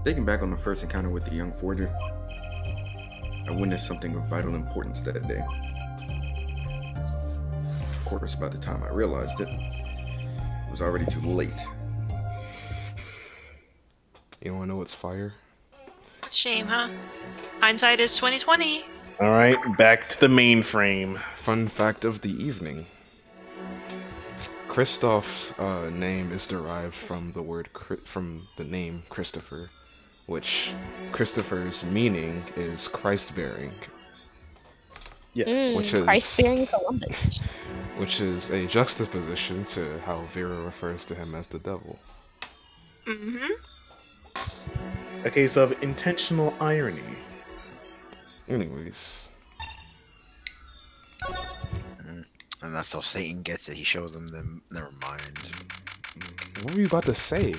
Thinking back on the first encounter with the young forger, I witnessed something of vital importance that day. Of course, by the time I realized it, it was already too late. You wanna know what's fire? Shame, huh? Hindsight is 2020. All right, back to the mainframe. Fun fact of the evening. Christoph's name is derived from the name Christopher, which Christopher's meaning is Christ-bearing. Yes. Which is Christ-bearing Columbus. Which is a juxtaposition to how Vera refers to him as the devil. Mm-hmm. A case of intentional irony. Anyways. And that's how Satan gets it. He shows them never mind. What were you about to say?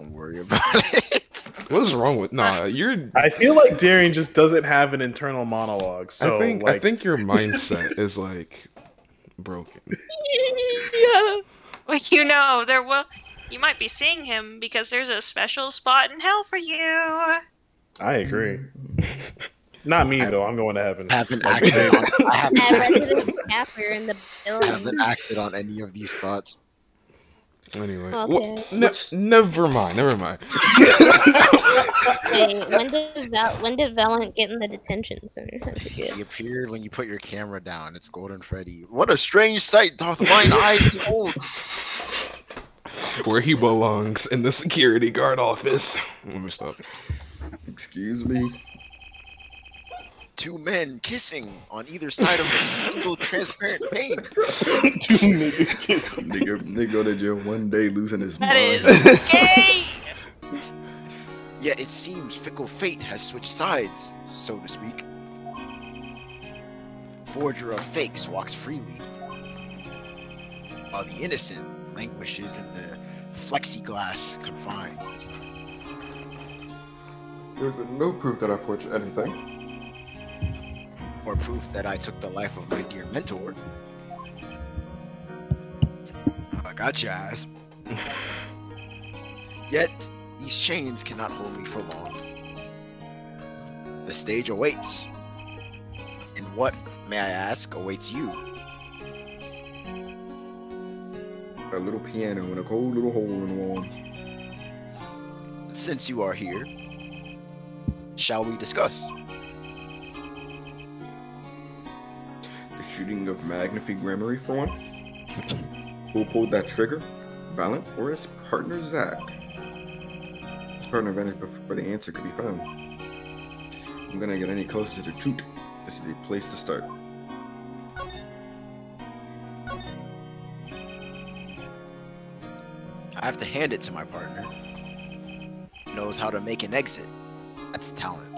Don't worry about it. What is wrong with you're I feel like Darian just doesn't have an internal monologue. So I think your mindset is like broken. Yeah. Well, you might be seeing him because there's a special spot in hell for you. I agree. Not me though. I'm going to heaven. I haven't acted on any of these thoughts. Anyway, Okay. never mind. Wait, when did Valent get in the detention center? He appeared when you put your camera down. It's Golden Freddy. What a strange sight doth mine eye behold. Where he belongs, in the security guard office. Let me stop. Excuse me? Two men kissing on either side of a single transparent pane. Two niggas kissing. Nigga go to jail one day losing his That mind. is gay! Yet it seems fickle fate has switched sides, so to speak. Forger of fakes walks freely, while the innocent languishes in the plexiglass confines. There's been no proof that I forged anything. Or proof that I took the life of my dear mentor. I got your ass. Yet, these chains cannot hold me for long. The stage awaits. And what, may I ask, awaits you? A little piano and a cold little hole in the wall. Since you are here, shall we discuss? The shooting of Gramarye for one. Who pulled that trigger? Valent or his partner Zach? His partner vanished before the answer could be found. I'm gonna get any closer to the truth. This is the place to start. I have to hand it to my partner. He knows how to make an exit. That's talent.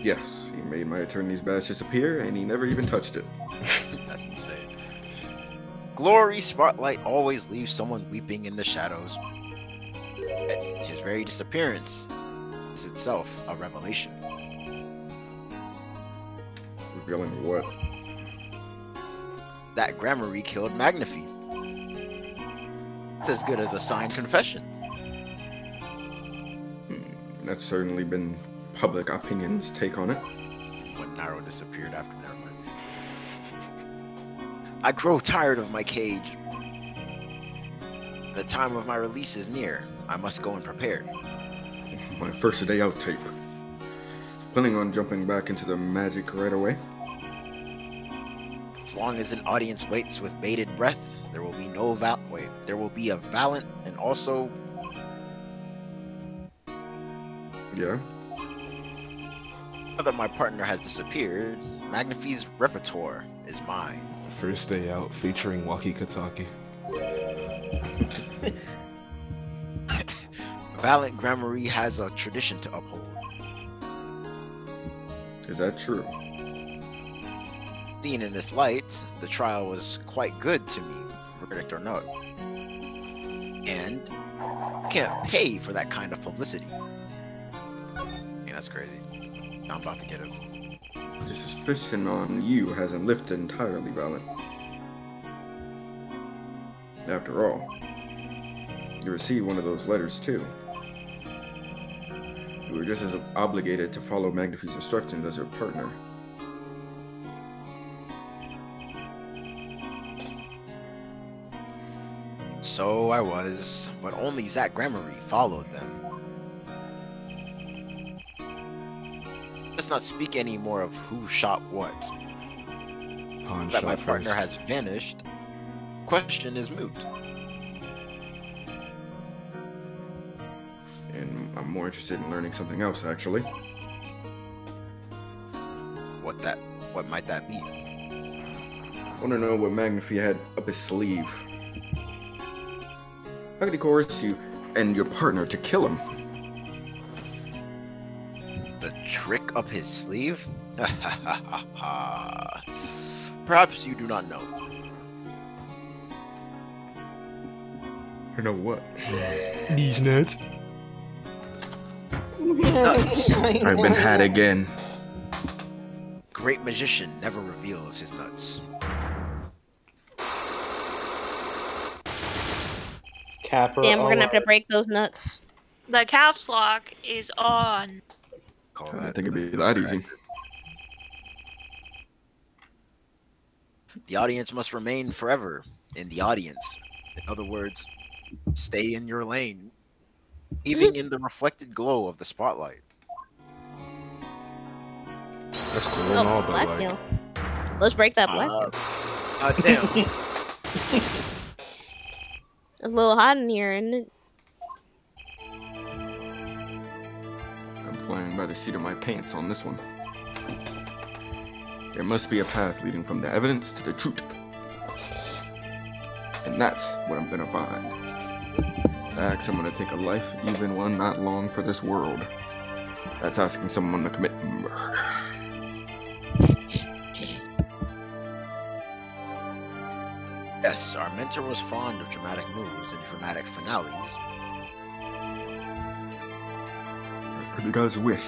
Yes, he made my attorney's badge disappear, and he never even touched it. That's insane. Glory spotlight always leaves someone weeping in the shadows. His very disappearance is itself a revelation. Revealing what? That Gramaryes killed Magnify. It's as good as a signed confession. That's certainly been public opinion's take on it. When Naro disappeared after that. I grow tired of my cage. The time of my release is near. I must go and prepare. My first day out tape. Planning on jumping back into the magic right away? As long as an audience waits with bated breath, there will be no there will be a Valent and also... Yeah? Now that my partner has disappeared, Magnify's repertoire is mine. First day out featuring Walkie Kataki. Valent Gramaryes has a tradition to uphold. Is that true? Seen in this light, the trial was quite good to me, verdict or not. And can't pay for that kind of publicity. Yeah, that's crazy. I'm about to get it. The suspicion on you hasn't lifted entirely, Valent. After all, You received one of those letters too. You were just as obligated to follow Magnify's instructions as your partner. So I was, but only Zach Gramarye followed them. Let's not speak any more of who shot what. That my partner has vanished. Question is moot. And I'm more interested in learning something else, actually. What might that be? I want to know what Magnify had up his sleeve. How could he coerce you and your partner to kill him? The trick up his sleeve? Perhaps you do not know. I know what? These nuts. Nuts. I've been had again. Great magician never reveals his nuts. Capper. Damn, we're gonna have to break those nuts. The caps lock is on. Call I that think it'd be the that crack. easy. The audience must remain forever in the audience. In other words, stay in your lane, even in the reflected glow of the spotlight. That's cool and all, but like, blackmail. Let's break that blackmail. Damn. It's a little hot in here, isn't it? I'm flying by the seat of my pants on this one. There must be a path leading from the evidence to the truth. And that's what I'm gonna find. Ask someone to take a life, even one not long for this world. That's asking someone to commit murder. Yes, our mentor was fond of dramatic moves and dramatic finales. Per God's wish,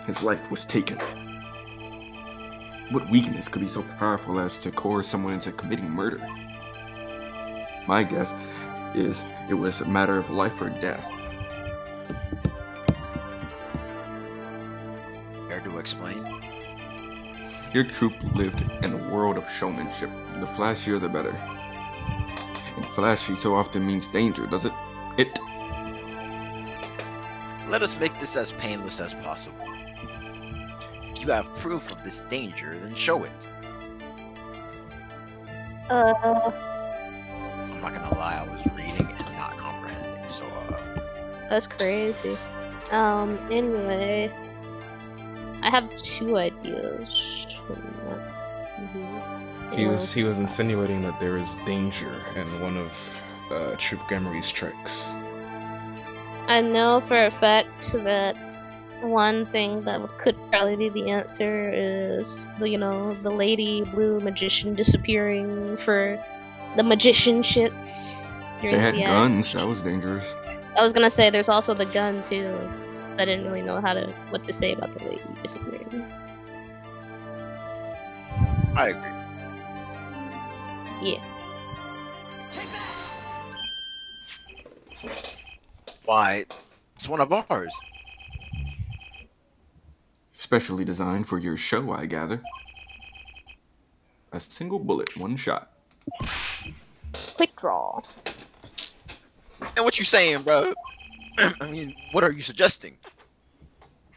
his life was taken. What weakness could be so powerful as to coerce someone into committing murder? My guess is it was a matter of life or death. Care to explain? Your troupe lived in a world of showmanship. The flashier the better. And flashy so often means danger, does it? Let us make this as painless as possible. If you have proof of this danger, then show it. I'm not gonna lie, I was reading and not comprehending, so That's crazy. Anyway, I have two ideas. he was insinuating that there is danger in one of Troop Gramary's tricks. I know for a fact that one thing that could probably be the answer is, the lady blue magician disappearing for the magician shits. They had guns, that was dangerous. I was gonna say there's also the gun too. I didn't really know what to say about the lady disappearing. I agree. Yeah. Why, it's one of ours. Specially designed for your show, I gather. A single bullet, one shot. Quick draw. And what you saying, bro? I mean, what are you suggesting?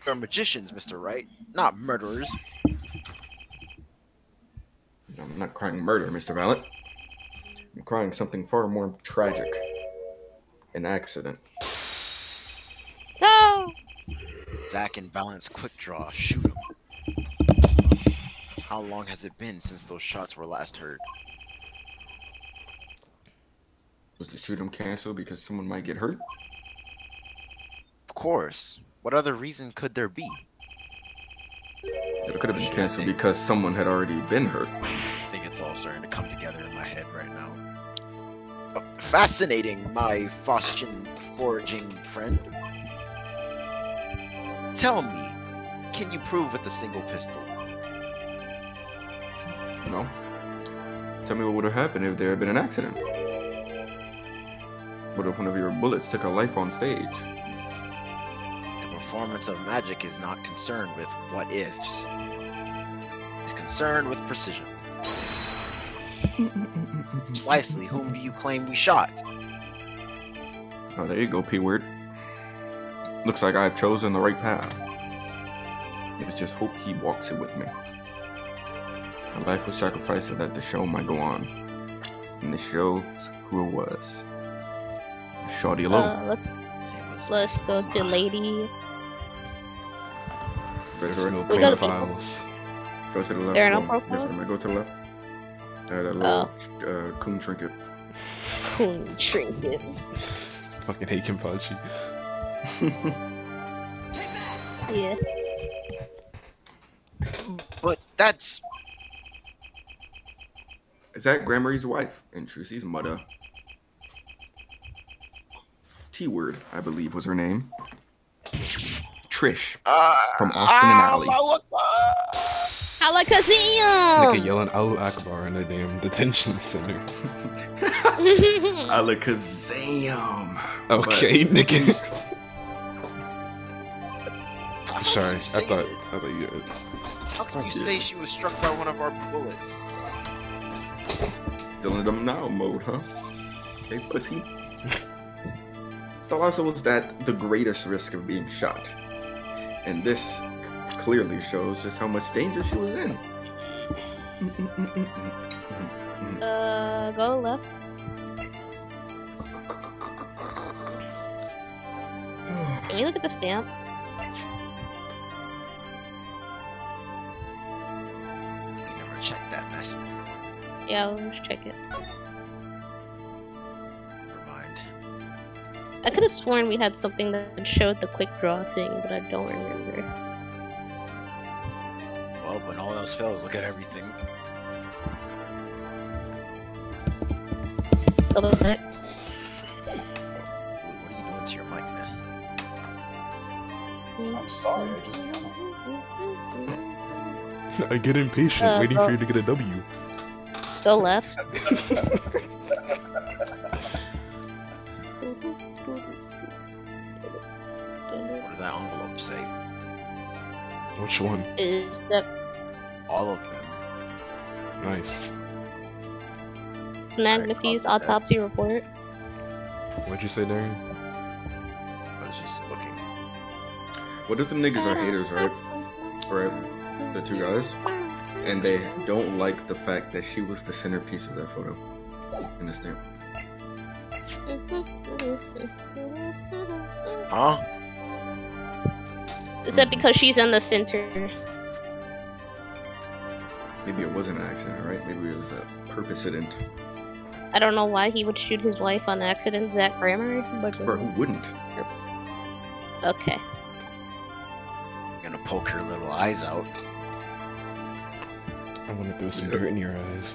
We're magicians, Mr. Wright, not murderers. I'm not crying murder, Mr. Valent. I'm crying something far more tragic. An accident. No! Zach and Valent's quick draw, shoot him. How long has it been since those shots were last heard? Was the shoot 'em canceled because someone might get hurt? Of course. What other reason could there be? It could have been canceled because someone had already been hurt. I think it's all starting to come together in my head right now. Fascinating, my Faustian foraging friend. Tell me, can you prove with a single pistol? No. Tell me what would have happened if there had been an accident. What if one of your bullets took a life on stage? The performance of magic is not concerned with what ifs. It's concerned with precision. Precisely, whom do you claim we shot? Oh, there you go, P-word. Looks like I've chosen the right path. Let's just hope he walks it with me. My life was sacrificed so that the show might go on. And the show's who it was. Shawty alone. Let's go to lady. No We gotta be- profiles. Go to the left. There are no Yes, profiles? ma'am. Go to the left. That little coon trinket. Cool trinket. Fucking hate Kenpachi. Yeah. But that's... Is that Gramaryes' wife? And Trucy's mother. T-word, I believe, was her name. Trish. From Austin and Alley. Alakazam! Nigga yelling Al Akbar in the damn detention center. Alakazam. Okay, nigga. Sorry, I Say thought it. you. How can you say she was struck by one of our bullets? Still in them now mode, huh? Okay, pussy. Thought also was that the greatest risk of being shot. And this clearly shows just how much danger she was in. Go left. Can we look at the stamp? We never checked that mess. Yeah, let's check it. Never mind. I could have sworn we had something that showed the quick draw thing, but I don't remember. Well, when all else fails, look at everything. Double check. What are you doing to your mic, man? I'm sorry, I just I get impatient, waiting for you to get a W. Go left. What does that envelope say? Which one? Is that All of them. Nice. Magnify's autopsy report? What'd you say, Darian? I was just looking. What if the niggas are haters, right? Right? The two guys. And they don't like the fact that she was the centerpiece of that photo. In the stamp. Huh? Is that because she's in the center? Maybe it wasn't an accident, right? Maybe it was a purpose-ident. I don't know why he would shoot his wife on accident, Zach Gramary, but Or who wouldn't? okay. Gonna poke her little eyes out. I want to throw some dirt in your eyes.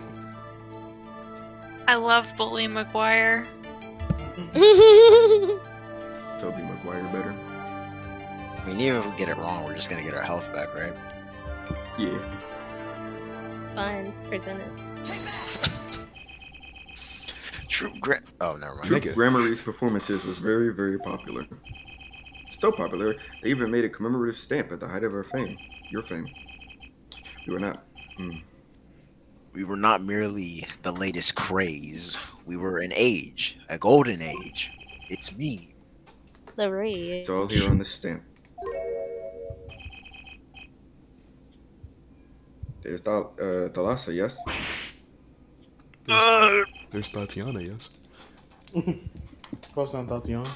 I love Bully McGuire. Toby Maguire better. I mean, even if we get it wrong, we're just gonna get our health back, right? Yeah. Fine, present it. Oh, never mind. True Nigga. Gramaryes' performances was very, very popular. Still popular. They even made a commemorative stamp at the height of her fame. Your fame. You were not. We were not merely the latest craze. We were an age, a golden age. It's me. The rage. It's all here on this stamp. There's Thalassa, yes? There's Tatiana, yes. Post on Tatiana.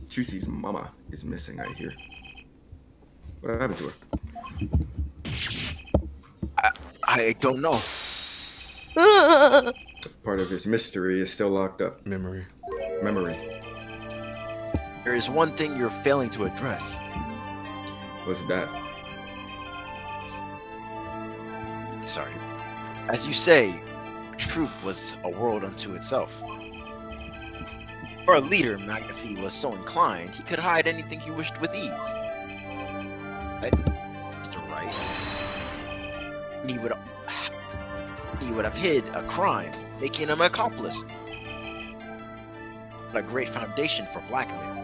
Juicy's mama is missing, I hear. What happened to her? I don't know. Part of his mystery is still locked up. Memory. Memory. There is one thing you're failing to address. What's that? Sorry. As you say, Troop was a world unto itself. Our leader, Magnify, was so inclined, he could hide anything he wished with ease. Right? Mr. Right. And he would have hid a crime, making him an accomplice. What a great foundation for blackmail.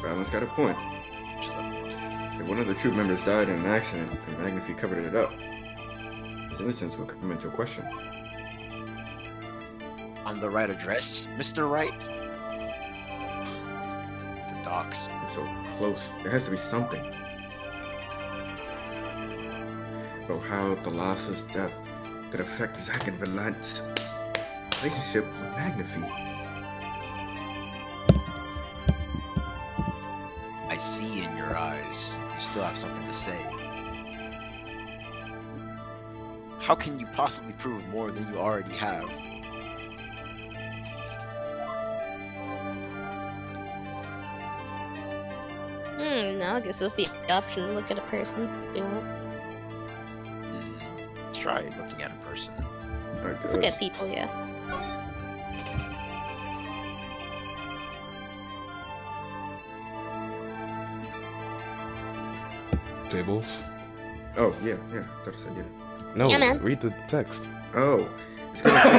Balance got a point. Just like, If one of the troop members died in an accident and Magnify covered it up, his innocence would come into question. on the right address, Mr. Wright? The docks. So close. There has to be something. But how Thalassa's death could affect Zack and Valent's relationship with Magnify. I see in your eyes. You still have something to say. How can you possibly prove more than you already have? Now it gives us the option to look at a person if you want. Let's try looking at a person. Let's look at people, yeah. Tables. Oh, yeah. I thought I said yeah. No, Yeah, man. read the text. Oh. It's gonna take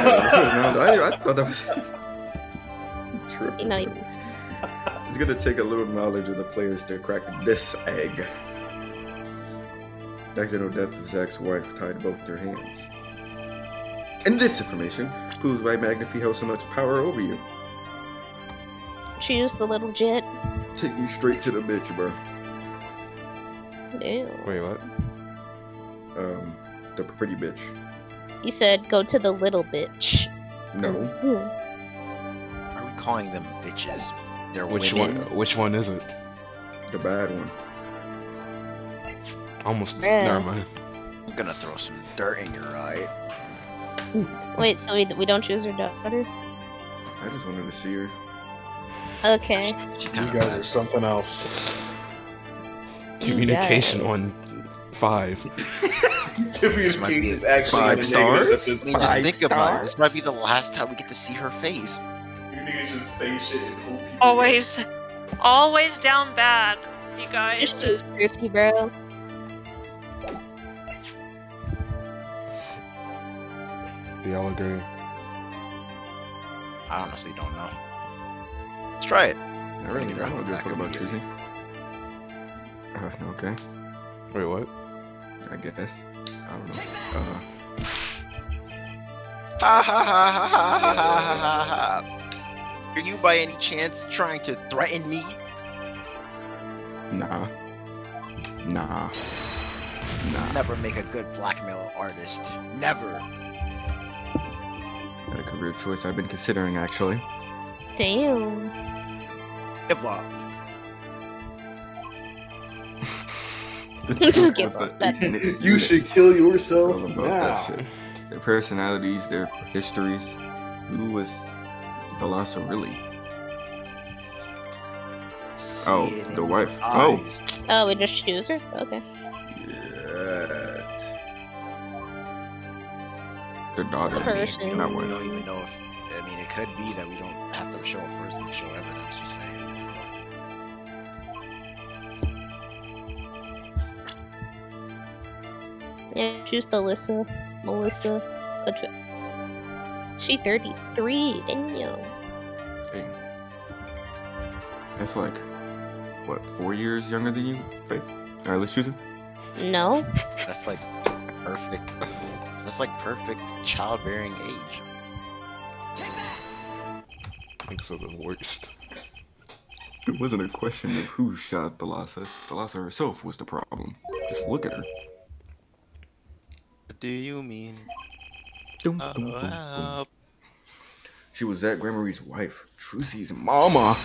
I thought that was... You're not even... It's gonna take a little knowledge of the players to crack this egg. The accidental death of Zack's wife tied both their hands. And this information proves why Magnify held so much power over you. Choose the little jet. Take you straight to the bitch, bro. Ew. Wait, what? The pretty bitch. You said go to the little bitch. No. Are we calling them bitches? They're Which women. one? Which one is it? The bad one. Almost. Bruh. Never mind. I'm gonna throw some dirt in your eye. Wait, so we don't choose her daughter? I just wanted to see her. Okay. She You kind of guys bad. are something else. Communication guys. on 5. Communication is actually 5 in the negatives stars? at this I mean, point. just 5 think about it. stars? This might be the last time we get to see her face. You niggas just say shit and hope people Always down bad, you You're guys. so thirsty, bro. Do y'all agree? I honestly don't know. Let's try it. I really Get don't around know the good back fuck of about the choosing. Okay. Wait, what? I guess. I don't know. Ha ha ha ha ha ha ha ha ha. Are you by any chance trying to threaten me? Nah. Never make a good blackmail artist. Never. Got a career choice I've been considering, actually. Damn. Give up. Just give up. You should kill All yourself about now. that shit. Their personalities, their histories. Who was Thalassa really? See Oh, it in the your wife. Oh. eyes. Oh, we just choose her? Okay. Yeah. The daughter. The person. Not We wife. don't even know if. I mean, it could be that we don't have to show a person, we show evidence. Just saying. Yeah, choose the Melissa. She 33. Damn. Hey. That's like, what, 4 years younger than you, Faith? Alright, let's choose her. No? That's like perfect. That's like perfect childbearing age. Thanks are the worst. It wasn't a question of who shot Thalassa. Thalassa herself was the problem. Just look at her. What do you mean? Dum, dum, dum, dum. She was Zack Gramaryes' wife, Trucy's mama,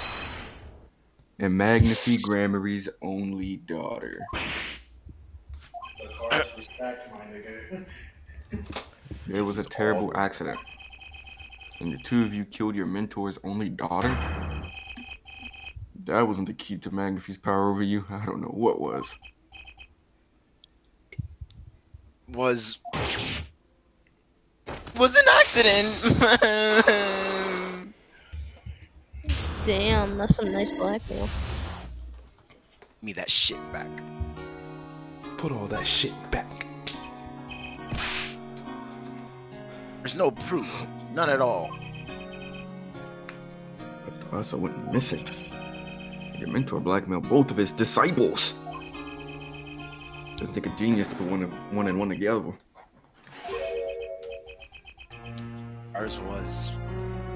and Magnify Gramaryes' only daughter. The cards were stacked, my nigga. It was a terrible accident. And the two of you killed your mentor's only daughter? That wasn't the key to Magnify's power over you. I don't know what was. Was an accident. Damn, that's some nice blackmail. Me that shit back. Put all that shit back. There's no proof. None at all. But Thalassa went missing. Your mentor blackmailed both of his disciples. Doesn't take a genius to put one and one together. Ours was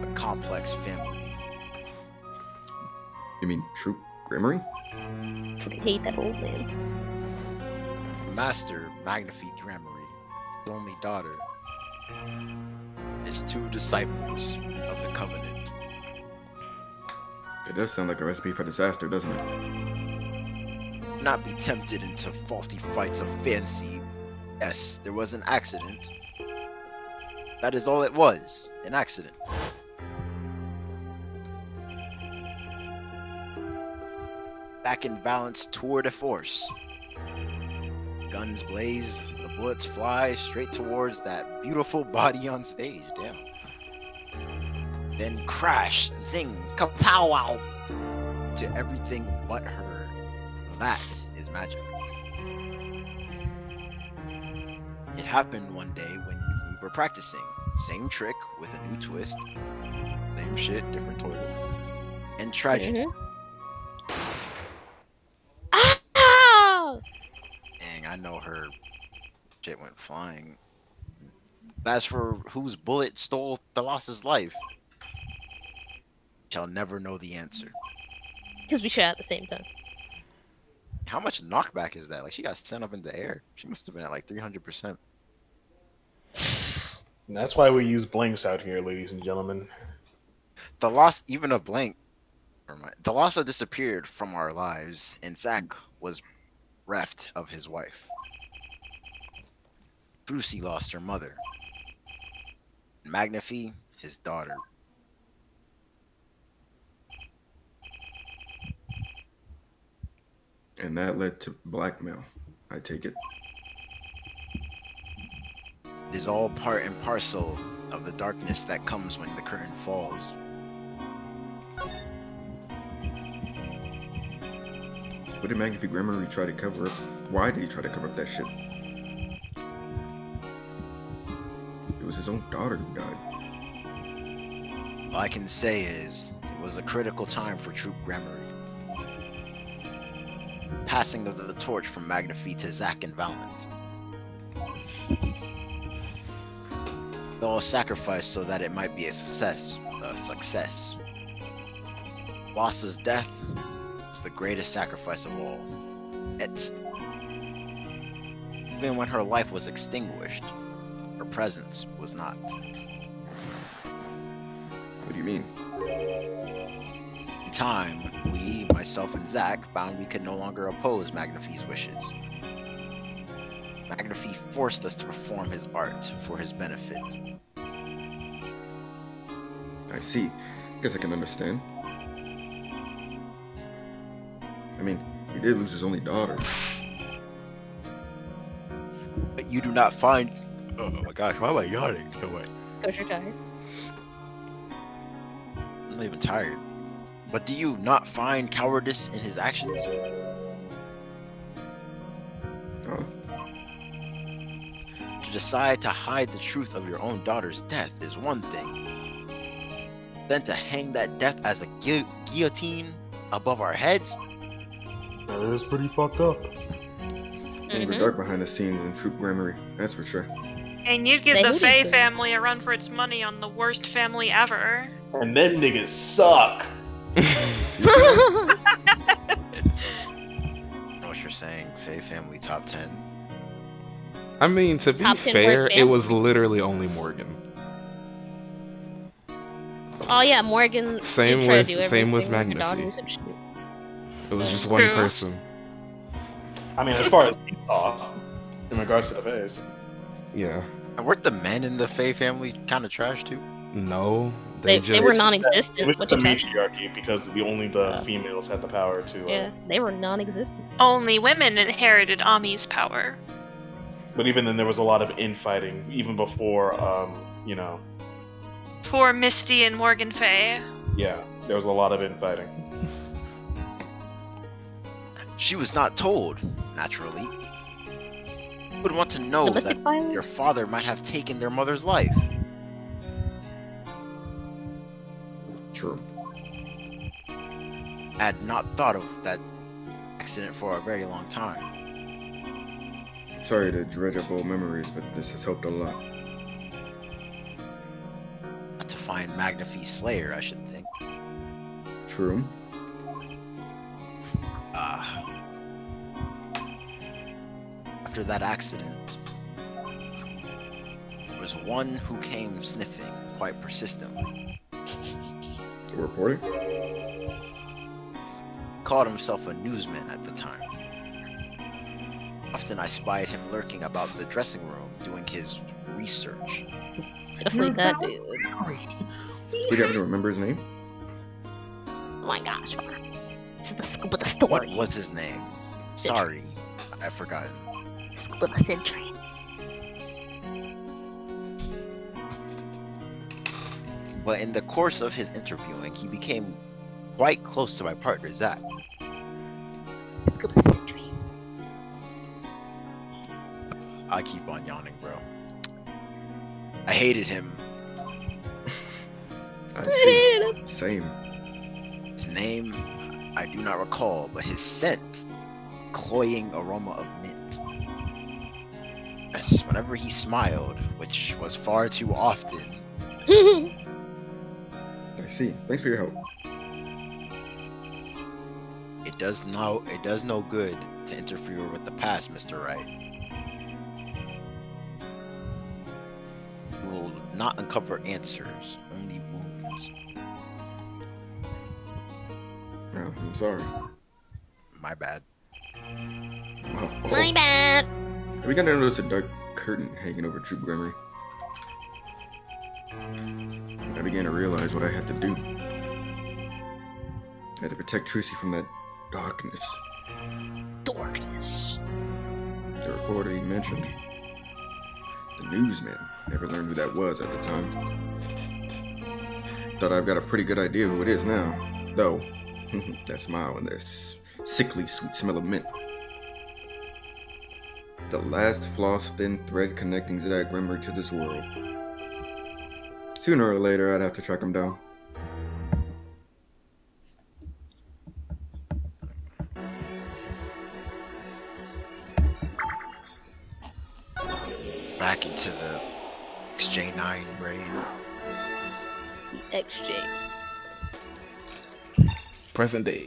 a complex family. You mean Troop Gramaryes? I hate that old man. Master Magnifique Gramaryes, his only daughter, his 2 disciples of the Covenant. It does sound like a recipe for disaster, doesn't it? Do not be tempted into faulty fights of fancy. Yes, there was an accident. That is all it was, an accident. Back in balance, tour de force. Guns blaze, the bullets fly straight towards that beautiful body on stage. Damn. Then crash, zing, kapow wow to everything but her. That is magic. It happened one day when we were practicing. Same trick with a new twist. Same shit, different toilet. And tragedy. Ah! Dang, I know her shit went flying. As for whose bullet stole Thalassa's life, shall never know the answer. Because we shot at the same time. How much knockback is that? Like, she got sent up in the air. She must have been at like 300%. And that's why we use blinks out here, ladies and gentlemen. Thalassa, even a blank. Thalassa disappeared from our lives, and Zach was reft of his wife. Brucey lost her mother. Magnifique, his daughter. And that led to blackmail, I take it. It is all part and parcel of the darkness that comes when the curtain falls. What did Magnifique Gramaryes try to cover up? Why did he try to cover up that shit? It was his own daughter who died. All I can say is, it was a critical time for Troop Gramaryes. Passing of the torch from Magnifique to Zach and Valent. All sacrificed so that it might be a success. Lassa's death was the greatest sacrifice of all. Yet, even when her life was extinguished, her presence was not. What do you mean? In time, we, myself and Zach, found we could no longer oppose Magnifique's wishes. Magnifique forced us to perform his art for his benefit. I see. Guess I can understand. I mean, he did lose his only daughter. But you do not find... Oh my gosh, why am I yawning? No way. Because you're tired. I'm not even tired. But do you not find cowardice in his actions? Huh? To decide to hide the truth of your own daughter's death is one thing. Then to hang that death as a guillotine above our heads? That is pretty fucked up. Things were dark behind the scenes in Troop Gramaryes, that's for sure. And you'd give They the would Phaith be. family a run for its money on the worst family ever. And them niggas suck. I know what you're saying. Faye family top 10. I mean, to be Top 10 fair, worst it was families. literally only Morgan. Oh yeah, Morgan. Same did try with- to do same with everything her Magnifique. daughters and shit. It was just one True. person. I mean, as far as we saw, in regards to the face. Yeah. And weren't the men in the Faye family kind of trash too? No, They just were It non-existent. was What the you talking- matriarchy because only the females had the power to. Yeah, they were non-existent. Only women inherited Ami's power. But even then, there was a lot of infighting, even before, you know, Poor Misty and Morgan Faye. yeah, there was a lot of infighting. She was not told, naturally. Who would want to know Domestic that violence? their father might have taken their mother's life? True. I had not thought of that accident for a very long time. Sorry to dredge up old memories, but this has helped a lot. Not to find Magnafy's Slayer, I should think. True. After that accident, there was one who came sniffing quite persistently. The reporting? Called himself a newsman at the time. Often I spied him lurking about the dressing room doing his research. Definitely that dude. Do you happen to remember his name? Oh my gosh. This is the scoop of the What story. was his name? Sorry, I've forgotten. Scoop of the century. But in the course of his interviewing, he became quite close to my partner, Zach. Scoop of the century. I keep on yawning, bro. I hated him. I see. Same. His name, I do not recall, but his scent, cloying aroma of mint. Yes, whenever he smiled, which was far too often, I see. Thanks for your help. it does no good to interfere with the past, Mr. Wright. You will not uncover answers, only wounds. No, I'm sorry. My bad. My fault. My bad. Have you gotten to notice a dark curtain hanging over True Grammary? I began to realize what I had to do. I had to protect Trucy from that darkness. Darkness. The reporter he mentioned. The newsman. Never learned who that was at the time. Thought I've got a pretty good idea who it is now. Though, that smile and this sickly sweet smell of mint. The last floss-thin thread connecting Zach Grammary to this world. Sooner or later, I'd have to track him down. Back into the XJ9 brain. The XJ. Present day.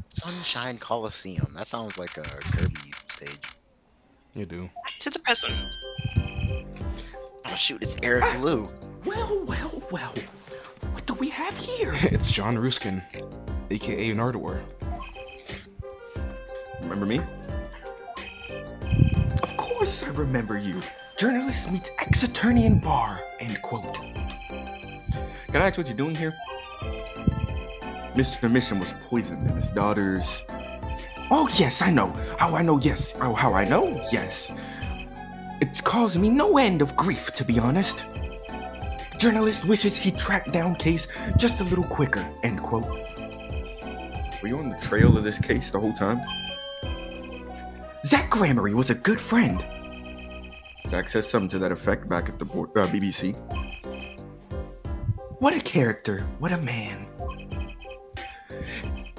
Sunshine Coliseum. That sounds like a Kirby stage. You do. Back to the present. Oh shoot, it's Eric Blue. Well. What do we have here? It's John Ruskin, aka Nardwar. Remember me? Of course I remember you. Journalist meets ex-attorney in bar. End quote. Can I ask what you're doing here? Mr. Mission was poisoned and his daughters... Oh yes, I know. How I know, yes. Oh, how I know, yes. It's caused me no end of grief, to be honest. Journalist wishes he tracked down case just a little quicker. End quote. Were you on the trail of this case the whole time? Zach Grammary was a good friend. Zach said something to that effect back at the BBC. What a character. What a man.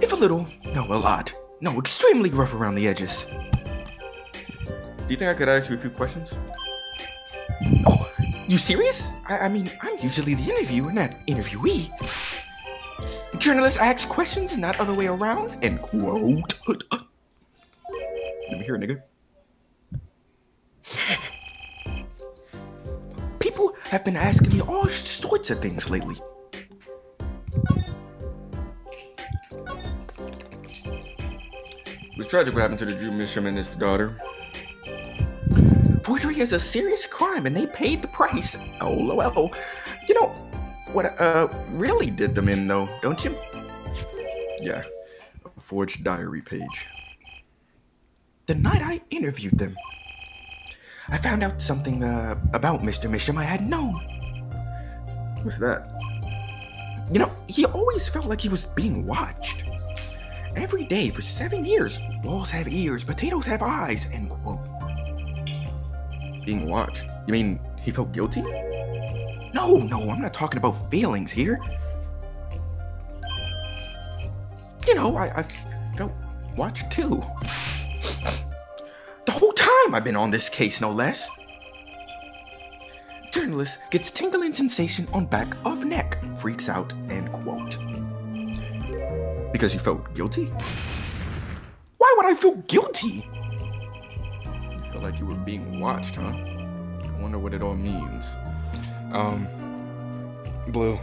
If a little, no, a lot. No, extremely rough around the edges. Do you think I could ask you a few questions? Oh, you serious? I mean, I'm usually the interviewer, not interviewee. Journalists ask questions, not other way around. End quote. Let me hear it, nigga. People have been asking me all sorts of things lately. It was tragic what happened to the Drew Misham and his daughter. Forgery is a serious crime and they paid the price. LOL. You know what really did them in though, don't you? Yeah, a forged diary page. The night I interviewed them, I found out something about Mr. Misham I hadn't known. What's that? You know, he always felt like he was being watched. Every day for 7 years, walls have ears, potatoes have eyes, end quote. Being watched? You mean he felt guilty? No, I'm not talking about feelings here. you know, I felt watched too. The whole time I've been on this case, no less. Journalist gets tingling sensation on back of neck, freaks out, end quote. Because you felt guilty? Why would I feel guilty? You felt like you were being watched, huh? I wonder what it all means. Blue,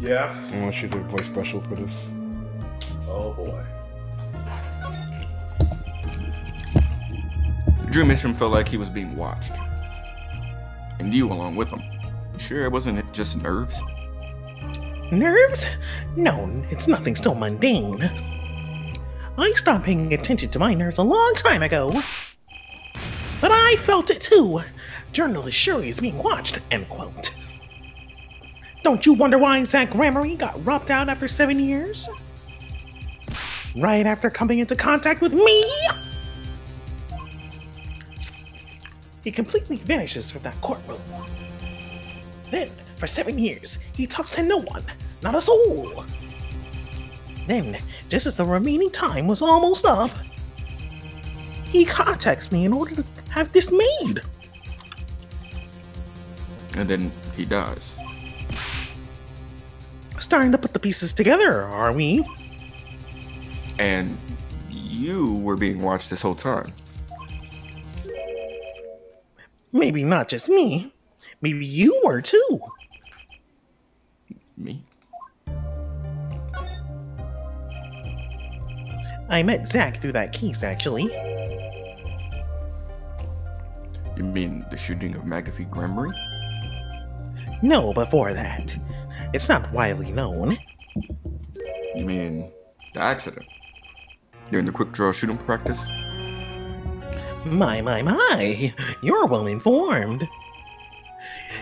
Yeah. I want you to play special for this. Oh boy. Drew Mitchum felt like he was being watched. And you along with him. Sure, it wasn't just nerves? Nerves? No, it's nothing so mundane. I stopped paying attention to my nerves a long time ago. But I felt it too. Journalist Shuri is being watched, end quote. Don't you wonder why Zach Gramarye got rubbed out after 7 years? Right after coming into contact with me? He completely vanishes from that courtroom. Then, for 7 years, he talks to no one, not a soul. Then, just as the remaining time was almost up, he contacts me in order to have this made. And then he dies. Starting to put the pieces together, are we? And you were being watched this whole time. Maybe not just me. Maybe you were too. Me? I met Zach through that case, actually. You mean the shooting of McAfee Gramarye? No, before that. It's not widely known. You mean the accident? During the quick draw shooting practice? My. You're well informed.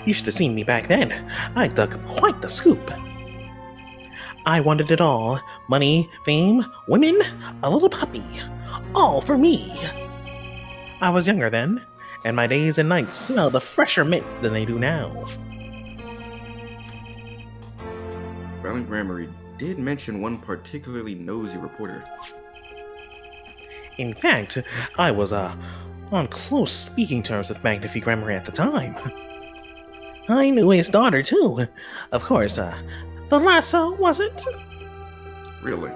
You should have seen me back then. I dug quite the scoop. I wanted it all. Money, fame, women, a little puppy. All for me. I was younger then, and my days and nights smelled of fresher mint than they do now. Valen Gramarye did mention one particularly nosy reporter. In fact, I was on close speaking terms with McAfee Gramarye at the time. I knew his daughter too. Of course, the lasso wasn't. Really?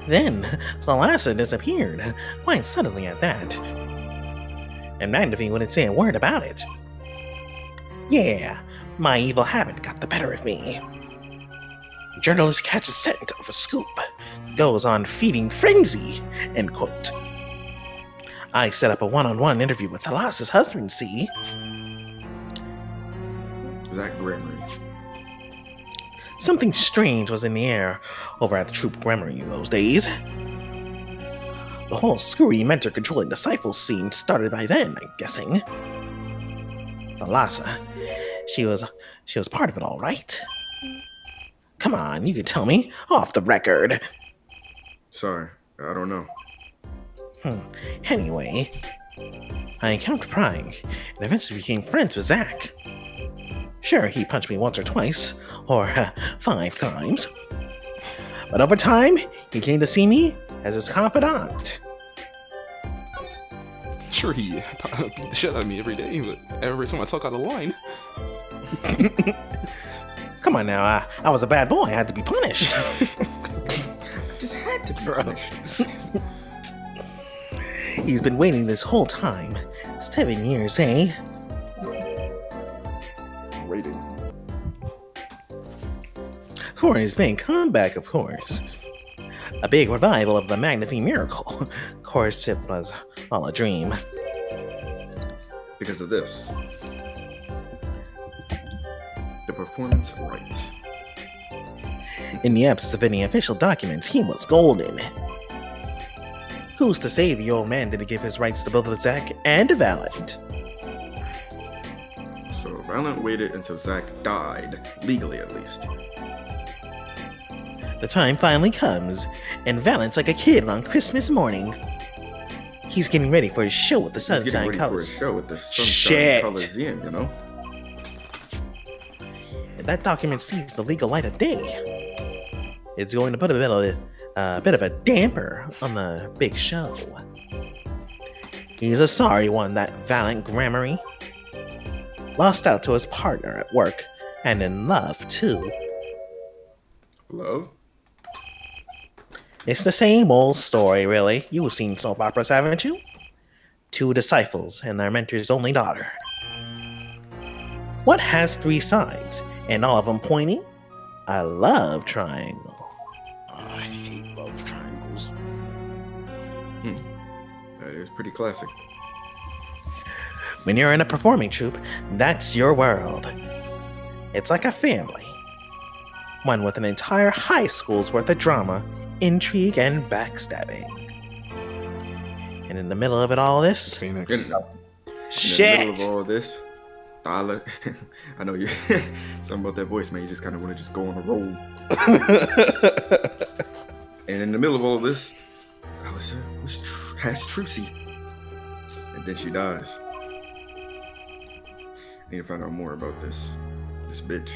Then, the lasso disappeared, quite suddenly at that. And McAfee wouldn't say a word about it. Yeah, my evil habit got the better of me. Journalist catches scent of a scoop, goes on feeding frenzy, end quote. I set up a one-on-one interview with Thalas's husband, see? Zach Gramarye. Something strange was in the air over at the Troop Gramaryes those days. The whole screwy mentor controlling the Cypher scene started by then, I'm guessing. Thalassa, she was part of it all, right? Come on, you can tell me, off the record. Sorry, I don't know. Anyway, I encountered Prying, and eventually became friends with Zach. Sure, he punched me once or twice, or 5 times. But over time, he came to see me as his confidant. Sure, he beat the shit out of me every day, but every time I talk out of line. Come on now, I was a bad boy, I had to be punished. Just had to be punished. He's been waiting this whole time. 7 years, eh? Waiting. For his big comeback, of course. A big revival of the McAfee miracle. Of course, it was all a dream. Because of this. The performance rights. In the absence of any official documents, he was golden. Who's to say the old man didn't give his rights to both Zach and Valent? So Valent waited until Zach died, legally at least. The time finally comes, and Valent's like a kid on Christmas morning. He's getting ready for his show with the He's getting Sunshine ready for Colors. his show with the Sunshine Shit. Coliseum, you know? that document sees the legal light of day, it's going to put a bit of a damper on the big show. He's a sorry one, that valiant Gramary. Lost out to his partner at work, and in love, too. Love? It's the same old story, really. You've seen soap operas, haven't you? Two disciples and their mentor's only daughter. What has three sides, and all of them pointy? A love triangle. I hate love triangles. That is pretty classic. When you're in a performing troupe, that's your world. It's like a family. One with an entire high school's worth of drama, intrigue, and backstabbing. And in the middle of it all this... Phoenix. In the Shit! middle of all this, Tyler, I know you. Something about that voice, man. You just kind of want to just go on a roll. And in the middle of all this, Alyssa has Trucy, and then she dies. I need to find out more about this bitch.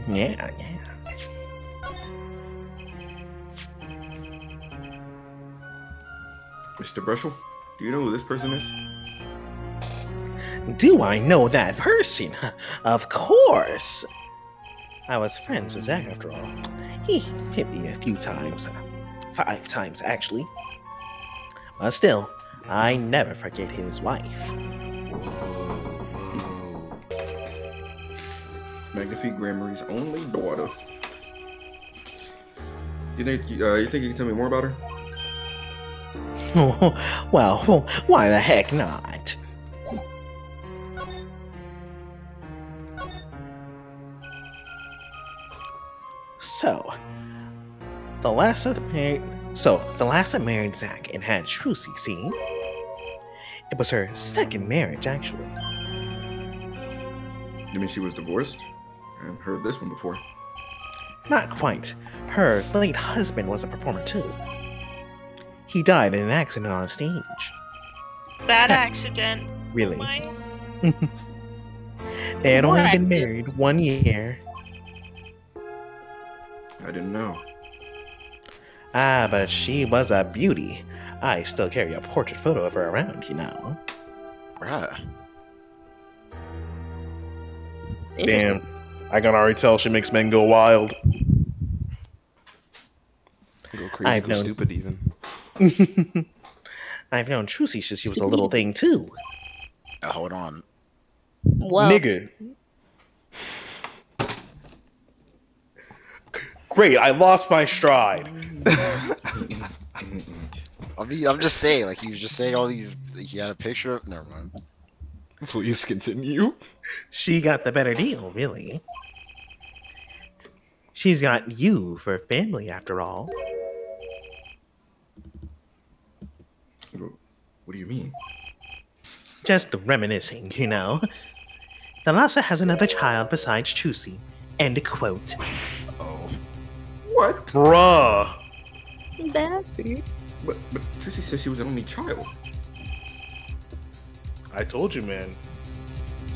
Yeah. Mr. Brushel, do you know who this person is? Do I know that person? Of course! I was friends with Zach after all. He hit me a few times. 5 times, actually. But still, I never forget his wife. Magnifique Gramary's only daughter. You think you can tell me more about her? Well, why the heck not? So, the last that married Zach and had Trucy, see? It was her second marriage, actually. You mean she was divorced? I haven't heard this one before. Not quite. Her late husband was a performer too. He died in an accident on stage. That accident. Really? My... They had only What? been married 1 year. I didn't know. Ah, but she was a beauty. I still carry a portrait photo of her around, you know. Bruh. Damn. I can already tell she makes men go wild. Go crazy, I've go known- stupid even. I've known Trucy since she was a little thing too. Hold on. Whoa. Nigga. Great, I lost my stride. I mean, I'm just saying, like, he was just saying all these. He had a picture of. Never mind. Please continue. She got the better deal, really. She's got you for family, after all. What do you mean? Just reminiscing, you know. Thalassa has another child besides Trucy. End quote. Oh. What? Bruh. Bastard. But Trucy said she was an only child. I told you, man.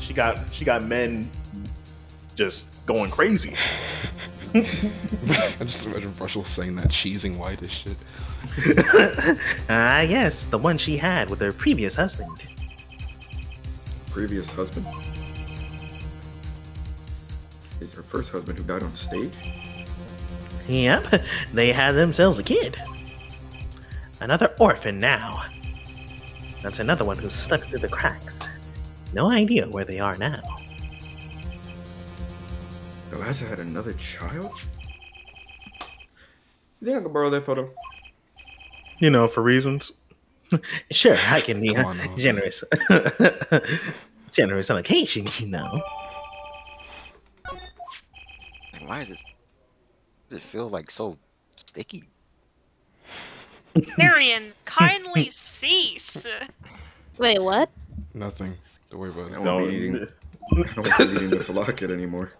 She got men just going crazy. I just imagine Brushel saying that cheesing white as shit. Ah, yes, the one she had with her previous husband. Previous husband? Is her first husband who died on stage? Yep, they had themselves a kid. Another orphan now. That's another one who slipped through the cracks. No idea where they are now. Eliza had another child? You think I can borrow that photo? You know, for reasons. Sure, I can be Come on now. generous. Generous on occasion, you know. Like, why is it? Does it feel like so sticky? Marion, kindly cease. Wait, what? Nothing. Don't worry about I it. won't be eating. I won't be eating this locket anymore.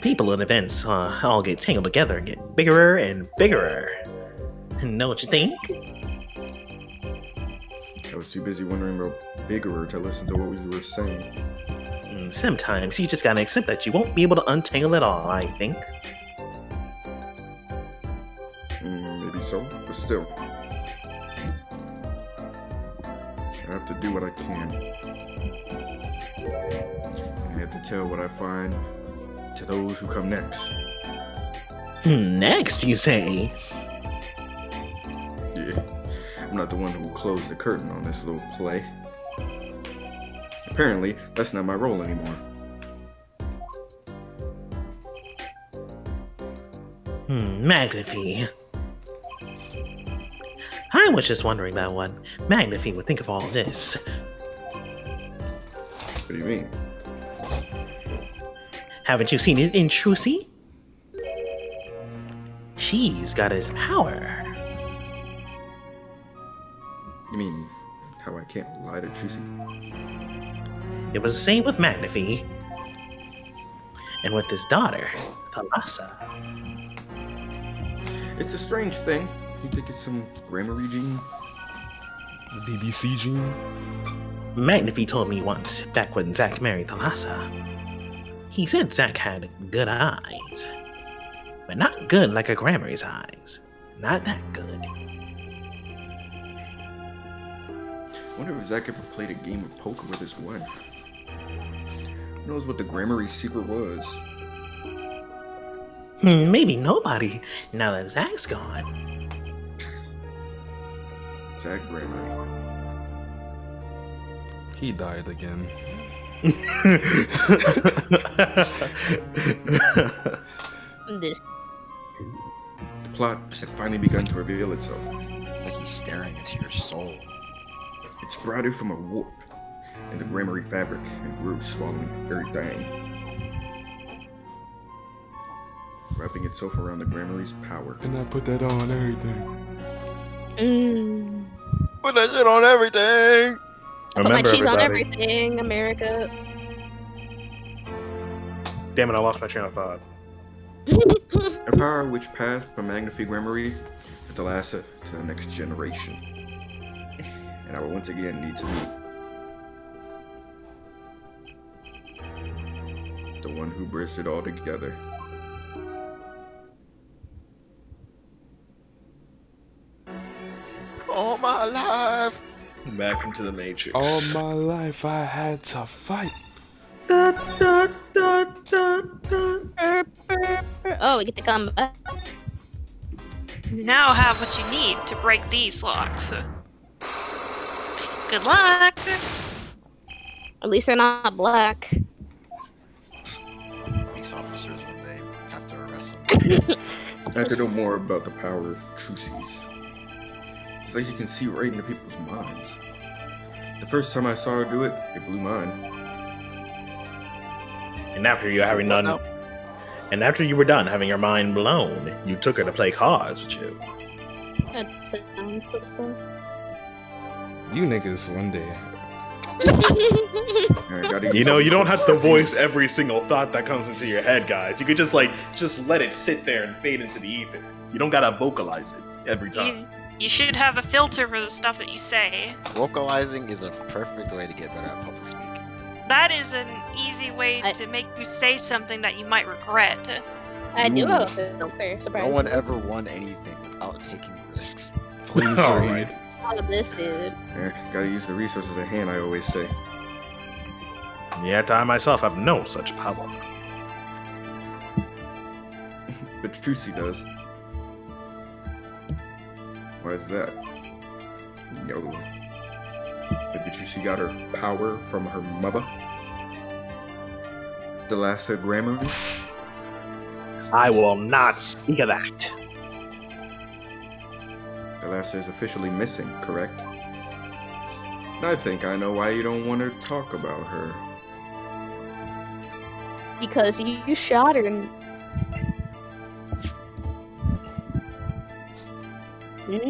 People and events all get tangled together and get bigger and bigger. Know what you think? was too busy wondering about Biggerer to listen to what you were saying. Sometimes you just gotta accept that you won't be able to untangle it all, I think. Maybe so, but still. I have to do what I can. And I have to tell what I find to those who come next. Next, you say? Yeah, I'm not the one who will close the curtain on this little play. Apparently, that's not my role anymore. Magnify. I was just wondering about what Magnify would think of all this. What do you mean? Haven't you seen it in Trucy? She's got his power. You mean how I can't lie to Trucy? It was the same with Magnify. And with his daughter, Thalassa. It's a strange thing. You think it's some Gramaryes gene? The BBC gene? Magnify told me once, back when Zack married Thalassa. He said Zack had good eyes. But not good like a Gramaryes' eyes. Not that good. I wonder if Zack ever played a game of poker with his wife. Who knows what the Gramaryes secret was? Maybe nobody, now that Zack's gone. Zack Gramary. He died again. This. The plot has finally begun to reveal itself. Like he's staring into your soul. It sprouted from a warp in the Gramarye fabric and grew, swallowing everything. Wrapping itself around the Gramaryes' power. And I put that on everything. Put that shit on everything! I put my cheese on everything, America. Damn it, I lost my train of thought. A power which passed from Magnify Gramaryes to Thalassa to the next generation. And I will once again need to meet the one who bridged it all together. All my life! Back into the Matrix. All my life I had to fight. Oh, we get to come back. You now have what you need to break these locks. Good luck! At least they're not black. Police officers when they have to arrest them. I have to know more about the power of Trucy's. It's like you can see right into people's minds. The first time I saw her do it, it blew mine. And after you having done, and after you were done having your mind blown, you took her to play cards with you. That sounds so sus. You niggas one day. You know, you don't have to voice every single thought that comes into your head, guys. You could just let it sit there and fade into the ether. You don't gotta vocalize it every time. You should have a filter for the stuff that you say. Vocalizing is a perfect way to get better at public speaking. That is an easy way to make you say something that you might regret. I do have a filter, surprisingly. No one ever won anything without taking risks. Please, Alright. All of this, dude. Gotta use the resources at hand, I always say. Yet I myself have no such power. But Trucy does. Why is that? No. Maybe Trucy got her power from her mother? Thalassa Gramaryes? I will not speak of that. Thalassa is officially missing, correct? And I think I know why you don't want to talk about her. Because you shot her and... Yeah.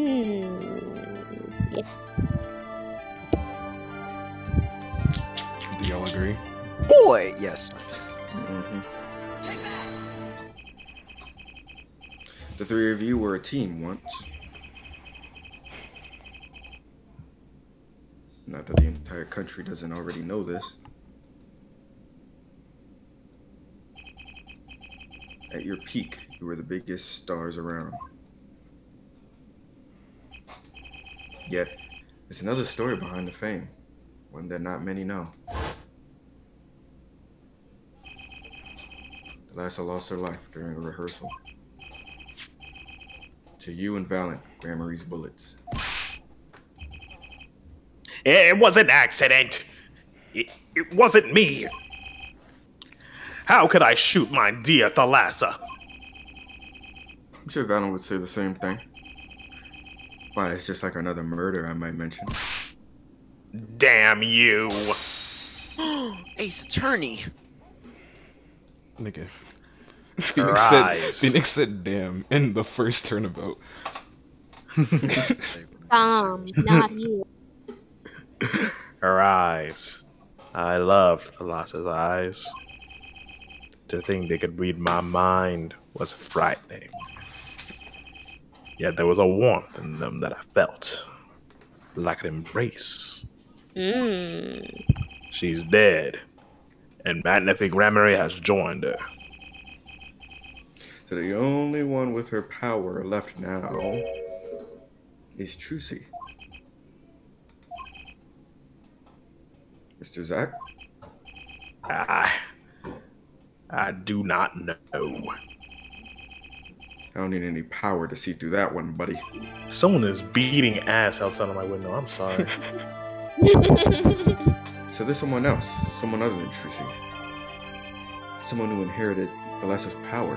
Do y'all agree? Boy, yes. The three of you were a team once. Not that the entire country doesn't already know this. At your peak, you were the biggest stars around. Yet, there's another story behind the fame, one that not many know. Thalassa lost her life during a rehearsal. To you and Valiant, Gramaryes bullets. It was an accident. It wasn't me. How could I shoot my dear Thalassa? I'm sure Valiant would say the same thing. Why, it's just like another murder, I might mention. Damn you. Ace Attorney. Nigga. Rise. Phoenix said damn in the first turnabout. Not you. Her eyes. I loved Thalassa's eyes. To think they could read my mind was frightening. Yet there was a warmth in them that I felt. Like an embrace. She's dead. And Magnific Grammary has joined her. So the only one with her power left now is Trucy. Mr. Zach? I do not know. I don't need any power to see through that one, buddy. Someone is beating ass outside of my window. I'm sorry. So there's someone else, someone other than Trucy. Someone who inherited Thalassa's power.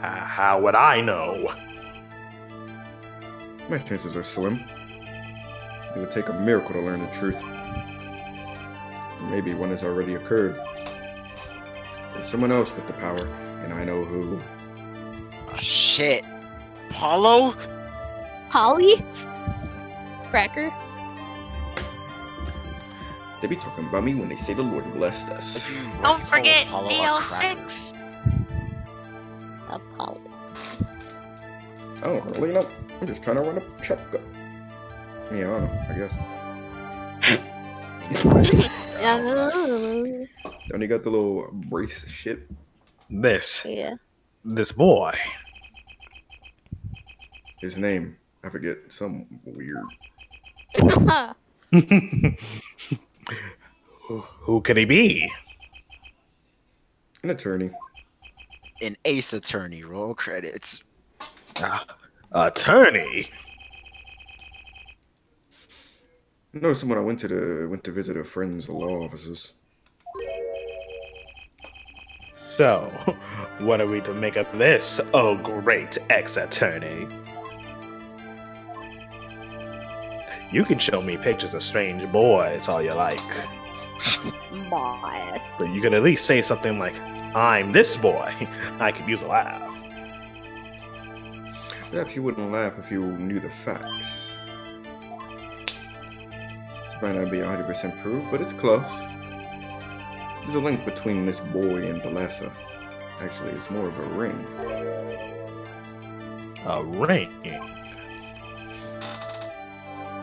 How would I know? My chances are slim. It would take a miracle to learn the truth. Or maybe one has already occurred. There's someone else with the power, and I know who. Oh, shit. Paulo? Polly? Cracker? They be talking about me when they say the Lord blessed us. Don't forget Apollo, DL6. Apollo. I don't really know. I'm just trying to run a checkup. Yeah, I don't know, I guess. Don't you got the little brace shit? This Yeah. boy. His name, I forget, some weird. Who could he be? An attorney. An Ace Attorney. Roll credits. Attorney? I know someone I went to visit a friend's law offices. So, what are we to make of this, oh great ex-attorney? You can show me pictures of strange boys all you like. Boss. But you can at least say something like, I'm this boy. I could use a laugh. Perhaps you wouldn't laugh if you knew the facts. This might not be 100% proved, but it's close. There's a link between this boy and Thalassa. Actually, it's more of a ring. A ring?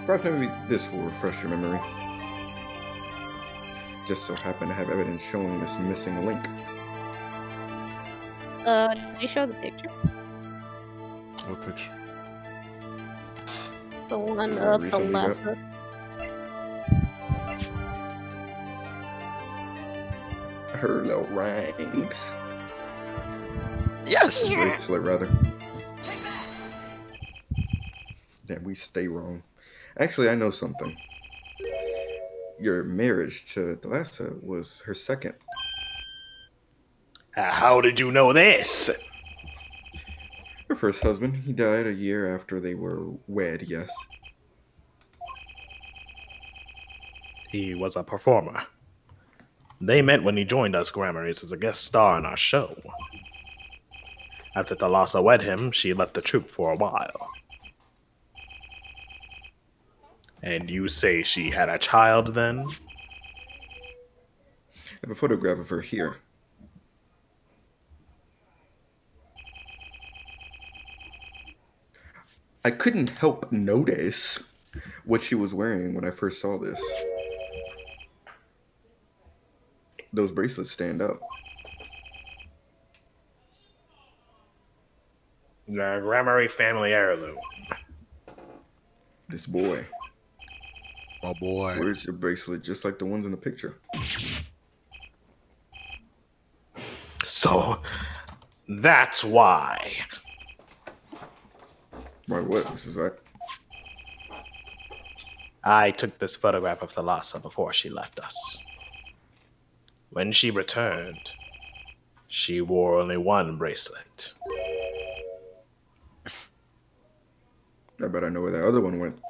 Perhaps maybe this will refresh your memory. Just so happen to have evidence showing this missing link. Did you show the picture? What picture? The one Yeah, of recently got- Thalassa. Her little rings. Yes. Bracelet, rather. Damn, we stay wrong. Actually, I know something. Your marriage to Thalassa was her second. How did you know this? Her first husband, he died a year after they were wed, yes. He was a performer. They met when he joined us Gramaryes as a guest star in our show. After Thalassa wed him, she left the troupe for a while. And you say she had a child then? I have a photograph of her here. I couldn't help notice what she was wearing when I first saw this. Those bracelets stand out. The Gramarye family heirloom. This boy. Oh boy. Where's your bracelet just like the ones in the picture? So, that's why. Why what? This is like... I took this photograph of Thalassa before she left us. When she returned, she wore only one bracelet. I bet I know where that other one went.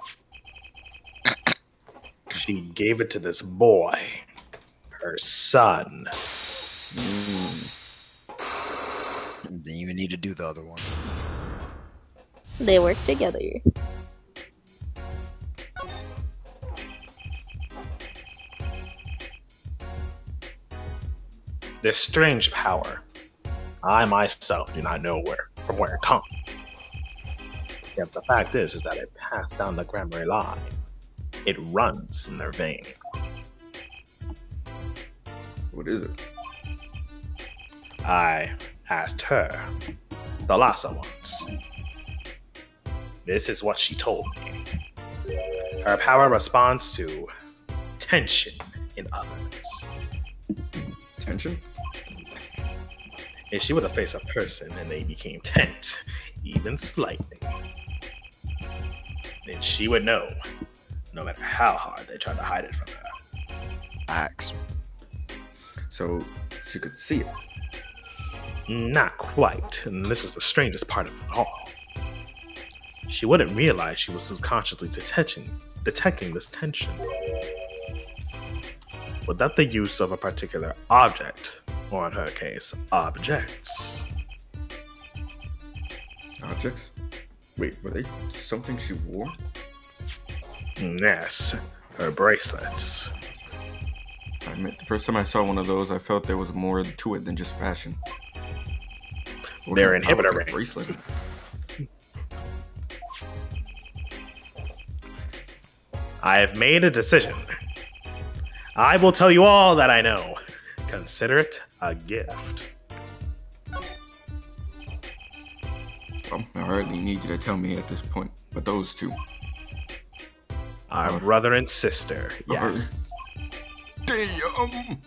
She gave it to this boy, her son. Didn't even need to do the other one. They work together. This strange power, I myself do not know from where it comes. Yet the fact is that it passed down the Gramaryes line. It runs in their veins. What is it? I asked her, Thalassa once. This is what she told me. Her power responds to tension in others. Tension? If she were to face a person and they became tense, even slightly, then she would know, no matter how hard they tried to hide it from her. Axe. So she could see it. Not quite, and this is the strangest part of it all. She wouldn't realize she was subconsciously detecting this tension. Without the use of a particular object, or in her case, objects. Objects? Wait, were they something she wore? Yes, her bracelets. I admit, the first time I saw one of those, I felt there was more to it than just fashion. What They're kind of inhibitor power could a rings. bracelet. I have made a decision. I will tell you all that I know. Consider it a gift. Well, I hardly need you to tell me at this point, but those two. Our brother and sister, yes. Damn!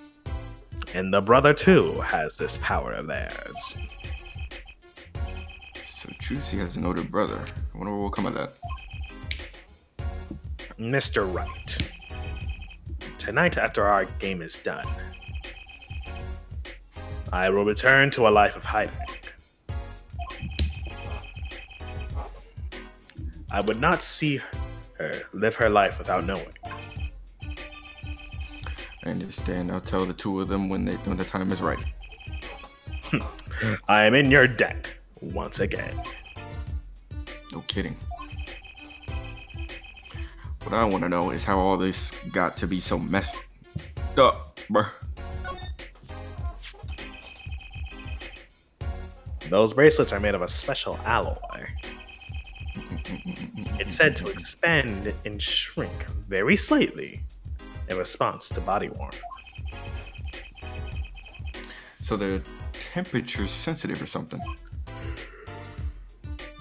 And the brother, too, has this power of theirs. So Juicy has an older brother. I wonder what will come of that. Mr. Wright. Tonight, after our game is done, I will return to a life of hiding. I would not see her live her life without knowing. I understand. I'll tell the two of them when the time is right. I am in your debt once again. No kidding. What I want to know is how all this got to be so messed up, bruh. Those bracelets are made of a special alloy. It's said to expand and shrink very slightly in response to body warmth. So they're temperature sensitive or something.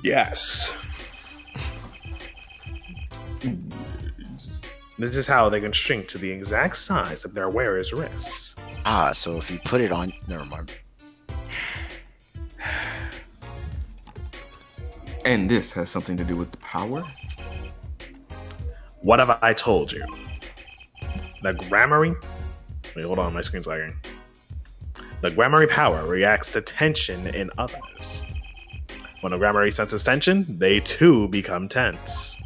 Yes. This is how they can shrink to the exact size of their wearer's wrists. Ah, so if you put it on... Never mind. And this has something to do with the power? What have I told you? The Gramarye... Wait, hold on, my screen's lagging. The Gramarye power reacts to tension in others. When a Gramarye senses tension, they too become tense.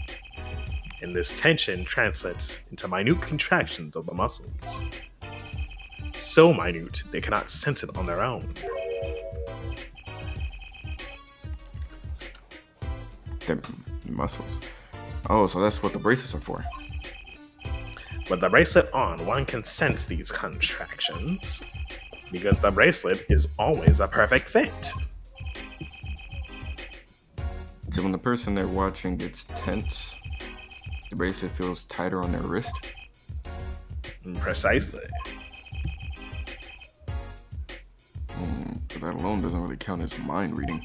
And this tension translates into minute contractions of the muscles. So minute, they cannot sense it on their own. The muscles. Oh, so that's what the bracelets are for. With the bracelet on, one can sense these contractions, because the bracelet is always a perfect fit. So when the person they're watching gets tense, the bracelet feels tighter on their wrist. Precisely. But that alone doesn't really count as mind reading.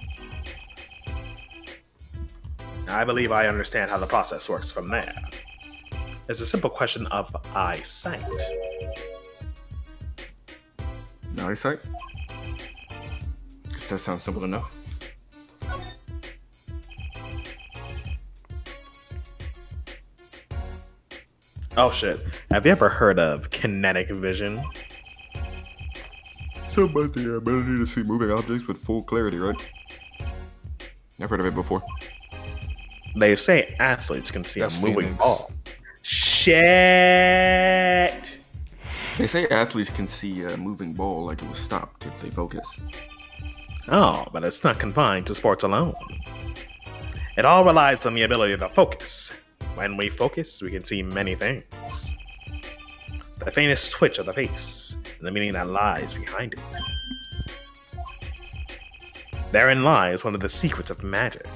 I believe I understand how the process works from there. It's a simple question of eyesight. Eyesight? Guess that sounds simple enough. Oh shit. Have you ever heard of kinetic vision? So about the ability to see moving objects with full clarity, right? I've heard of it before. They say athletes can see That's a moving Phoenix. ball. Shit! They say athletes can see a moving ball like it was stopped if they focus. Oh, but it's not confined to sports alone. It all relies on the ability to focus. When we focus, we can see many things. The faintest twitch of the face, and the meaning that lies behind it. Therein lies one of the secrets of magic.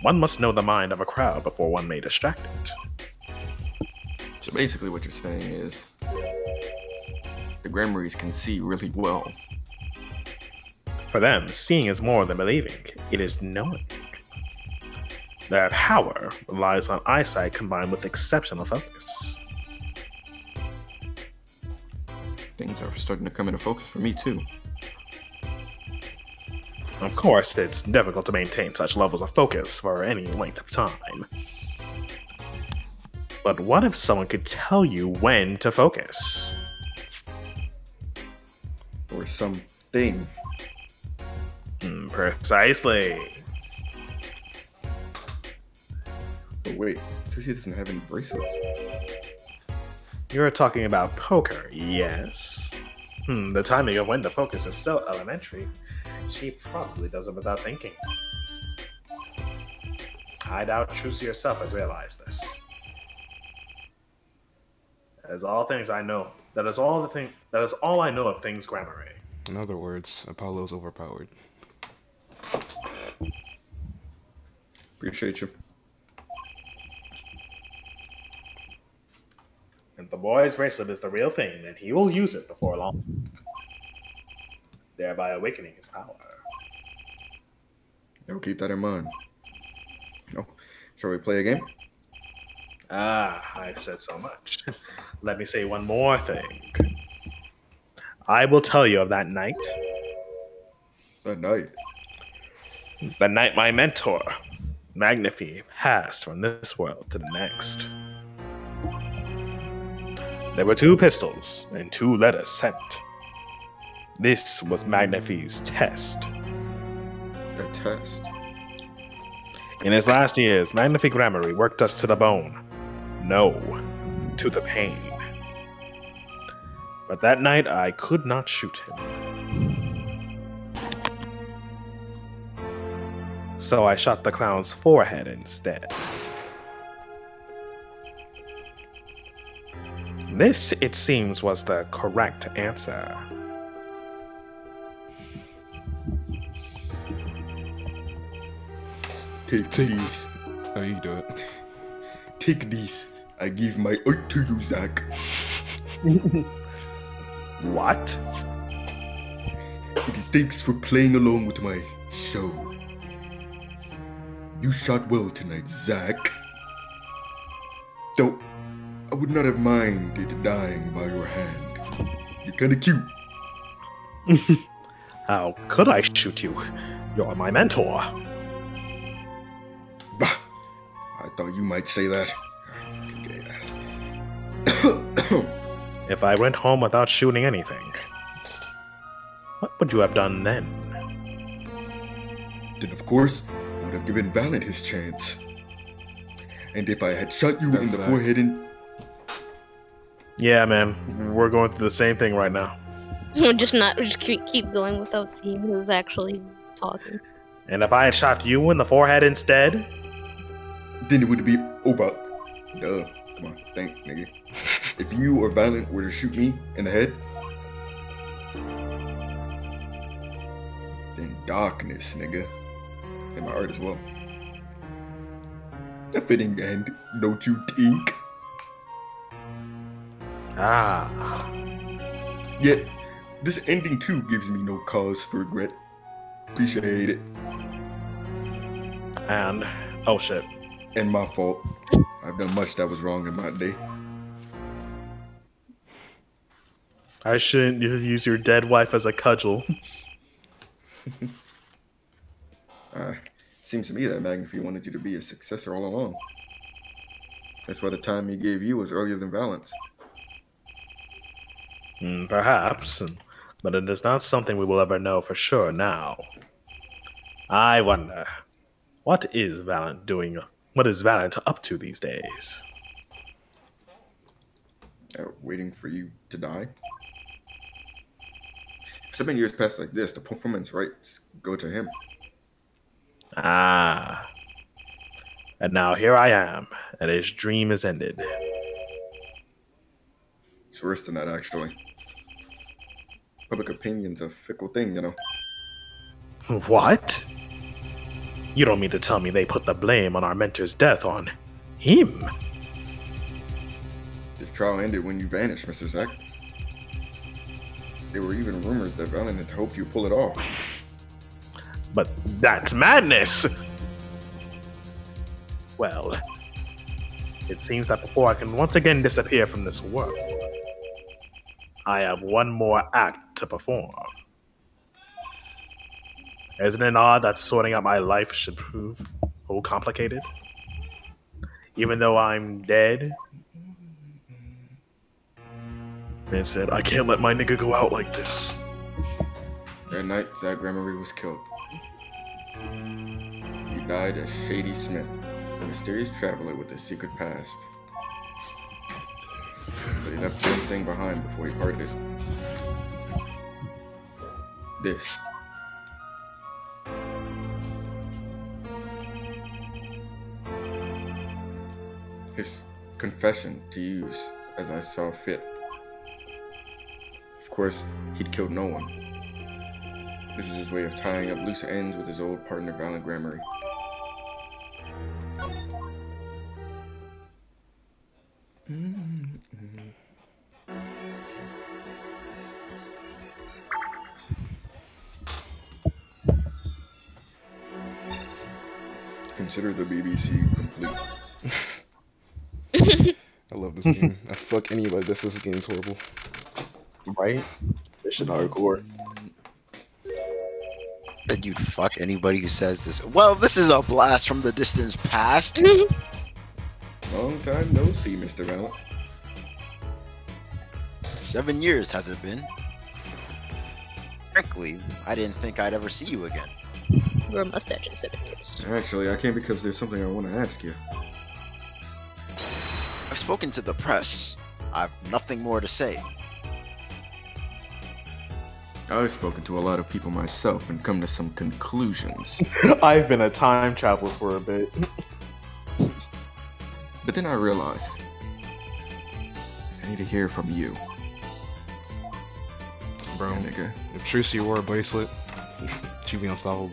One must know the mind of a crowd before one may distract it. So basically what you're saying is the Gramaryes can see really well. For them, seeing is more than believing, it is knowing. Their power relies on eyesight combined with exceptional focus. Things are starting to come into focus for me too. Of course, it's difficult to maintain such levels of focus for any length of time. But what if someone could tell you when to focus? Or something. Precisely. But wait, Tricia doesn't have any bracelets. You're talking about poker, yes? The timing of when to focus is so elementary. She probably does it without thinking. I doubt Trucy herself has realized this. That is all things I know. That is all I know of things Grammary. In other words, Apollo's overpowered. Appreciate you. If the boy's bracelet is the real thing, then he will use it before long, thereby awakening his power. I'll keep that in mind. Oh, shall we play a game? I've said so much. Let me say one more thing. I will tell you of that night. That night. The night my mentor, Magnifi, passed from this world to the next. There were 2 pistols and 2 letters sent. This was Magnifi's test. A test. In his last years, Magnifi Grammarye worked us to the bone. No, to the pain. But that night, I could not shoot him. So I shot the clown's forehead instead. This, it seems, was the correct answer. Take these. Oh, you do it. Take these. I give my oath to you, Zach. What? It is thanks for playing along with my show. You shot well tonight, Zach. Though, I would not have minded dying by your hand. You're kinda cute. How could I shoot you? You're my mentor. Bah! I thought you might say that. If I went home without shooting anything, what would you have done then? Then of course, I would have given Valiant his chance. And if I had shot you in the forehead and... Yeah, man, we're going through the same thing right now. just keep going without seeing who's actually talking. And if I had shot you in the forehead instead? Then it would be over. Duh. Come on, think, nigga. If you or Valiant were to shoot me in the head, then darkness, nigga. And my art as well. A fitting end, don't you think? Ah. Yet, this ending too gives me no cause for regret. Appreciate it. And, oh shit. And my fault. I've done much that was wrong in my day. I shouldn't use your dead wife as a cudgel. Seems to me that Magnify wanted you to be a successor all along. That's why the time he gave you was earlier than Valence. Perhaps, but it is not something we will ever know for sure now. I wonder, what is Valent doing? What is Valent up to these days? Waiting for you to die? If 7 years pass like this, the performance rights go to him. Ah. And now here I am, and his dream is ended. It's worse than that, actually. Public opinion's a fickle thing, you know. What? You don't mean to tell me they put the blame on our mentor's death on him? This trial ended when you vanished, Mr. Zack. There were even rumors that Valen had hoped you'd pull it off. But that's madness! Well, it seems that before I can once again disappear from this world, I have one more act to perform. Isn't it odd that sorting out my life should prove so complicated? Even though I'm dead? Man said, I can't let my nigga go out like this. That night, Zack Gramaryes was killed. He died as Shady Smith, a mysterious traveler with a secret past. But he left one thing behind before he parted. This. His confession to use as I saw fit. Of course, he'd killed no one. This was his way of tying up loose ends with his old partner, Valen Gramarye. Consider the BBC complete. I love this game. I fuck anybody that says this game's horrible. Right? This shit hardcore. And you'd fuck anybody who says this. Well, this is a blast from the distance past. Long time no see, Mr. Valen. 7 years has it been? Frankly, I didn't think I'd ever see you again. We're a mustache in 7 years. Actually, I can't because there's something I want to ask you. I've spoken to the press. I've nothing more to say. I've spoken to a lot of people myself and come to some conclusions. I've been a time traveler for a bit. But then I realized I need to hear from you. Bro, Yeah, nigga. if Trucy wore a bracelet, she'd be unstoppable.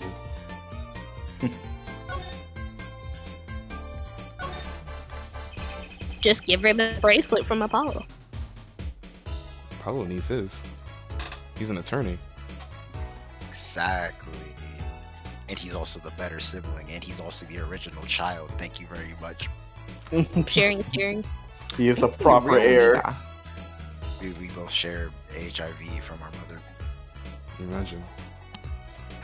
Just give her the bracelet from Apollo. Apollo needs his. He's an attorney. Exactly. And he's also the better sibling, and he's also the original child. Thank you very much. Sharing, sharing. He is the proper heir. We both share HIV from our mother. Imagine.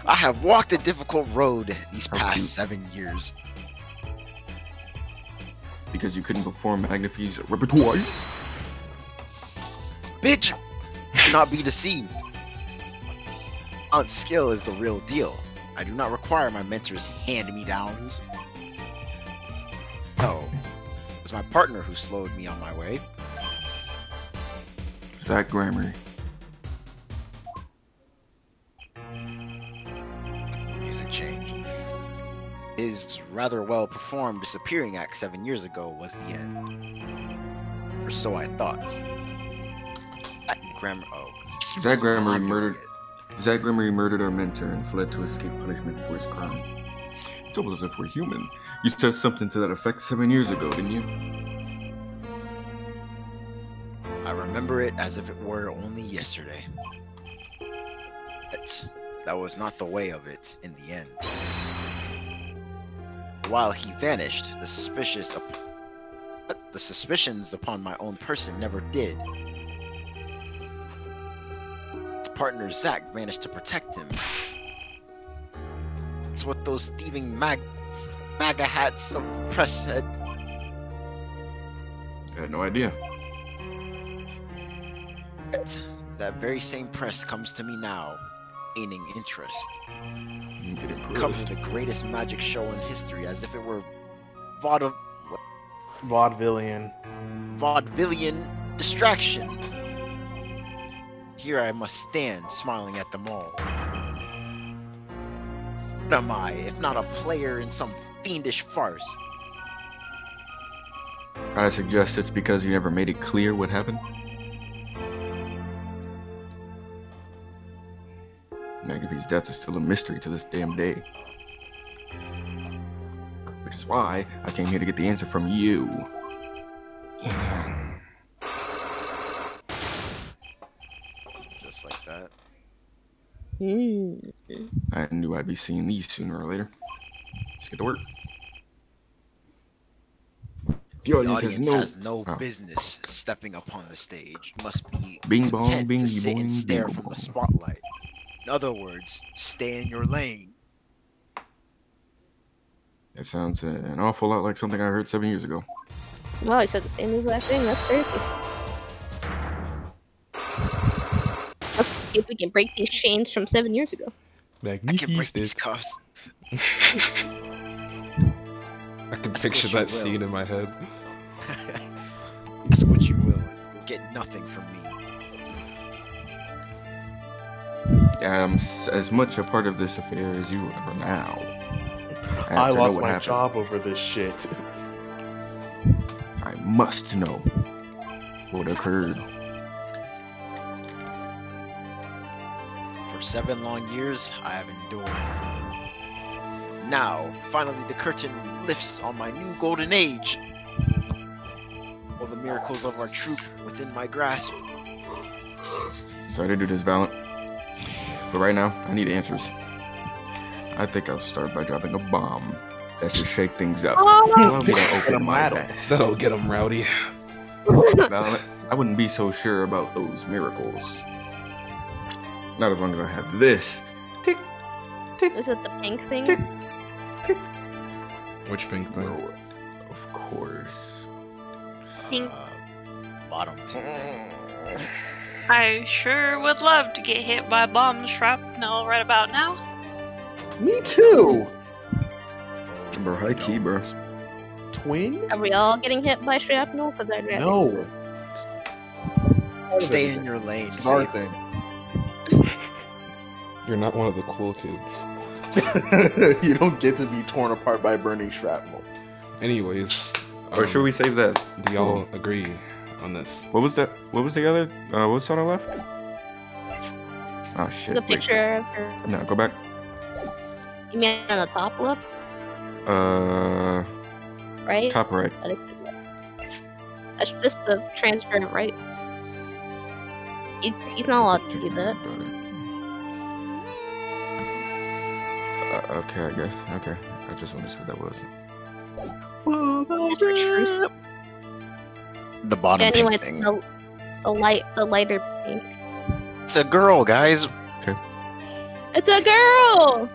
I have walked a difficult road these How past cute. 7 years. Because you couldn't perform Magnify's repertoire? Bitch! Do not be deceived. Aunt's skill is the real deal. I do not require my mentor's hand-me-downs. No, it was my partner who slowed me on my way. Zack Gramaryes. Music change. His rather well-performed disappearing act 7 years ago was the end. Or so I thought. Zack Gramaryes murdered our mentor and fled to escape punishment for his crime. still as if we're human. You said something to that effect 7 years ago, didn't you? I remember it as if it were only yesterday. That was not the way of it in the end. While he vanished, the suspicions upon my own person never did. His partner Zach managed to protect him. It's what those thieving MAGA hats of press said. I had no idea. That very same press comes to me now, gaining interest. Covering the greatest magic show in history as if it were Vaudevillian distraction. Here I must stand, smiling at them all. What am I, if not a player in some fiendish farce? I suggest it's because you never made it clear what happened. McAfee's death is still a mystery to this damn day. Which is why I came here to get the answer from you. Just like that. I knew I'd be seeing these sooner or later. Let's get to work. The audience has no business stepping upon the stage. Must be content to sit and stare from the spotlight. In other words, stay in your lane. That sounds an awful lot like something I heard 7 years ago. Well, I said the same exact thing. That's crazy. Let's see if we can break these chains from 7 years ago. I can break these cuffs. I can picture that scene in my head. Ask what you will. You'll get nothing from me. I'm as much a part of this affair as you are now. I lost my job over this shit. I must know what occurred. For 7 long years, I have endured. Now, finally, the curtain lifts on my new golden age. All the miracles of our troop within my grasp. Sorry to do this, Valiant. But right now, I need answers. I think I'll start by dropping a bomb. That should shake things up. I'm gonna open my vest. That'll get them rowdy. Valiant, I wouldn't be so sure about those miracles. Not as long as I have this. Tick, tick. Is it the pink thing? Tick, tick. Which pink thing? No, of course. Pink. Bottom pink. I sure would love to get hit by bomb shrapnel right about now. Me too. Bro, high key, bro. Twin? Are we all getting hit by shrapnel? Because I'd rather. No. Stay in your lane. It's our Phaith. thing. You're not one of the cool kids. You don't get to be torn apart by burning shrapnel. Anyways. Or should we save that? Do y'all agree on this? What was that? What was the other? What was on the left? Oh shit. The wait. picture of her. No, go back. You mean on the top left? Right? Top right. That's just the transparent right. He's not allowed to see that. Okay, I guess. Okay. I just wanted to see what that was. Just retruce. The bottom Anyway, pink thing. the lighter pink. It's a girl, guys. It's a girl!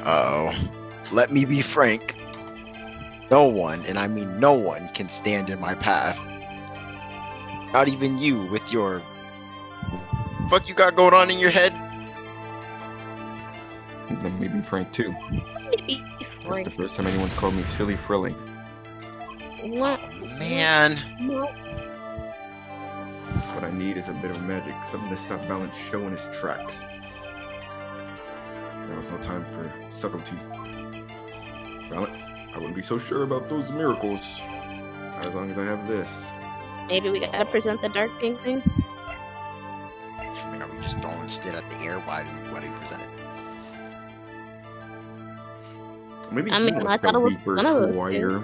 Uh-oh. Let me be frank. No one, and I mean no one, can stand in my path. Not even you with your... fuck you got going on in your head? Let me be frank too. Maybe That's the first time anyone's called me silly frilly. What? Man. What I need is a bit of magic, something to stop Valiant showing his tracks. There was no time for subtlety. Valiant, I wouldn't be so sure about those miracles. Not as long as I have this. Maybe we gotta present the dark pink thing? I mean, are we just throwing shit at the air? Why do we present it? Maybe I he mean, I wants thought the it was weaker one of those warrior.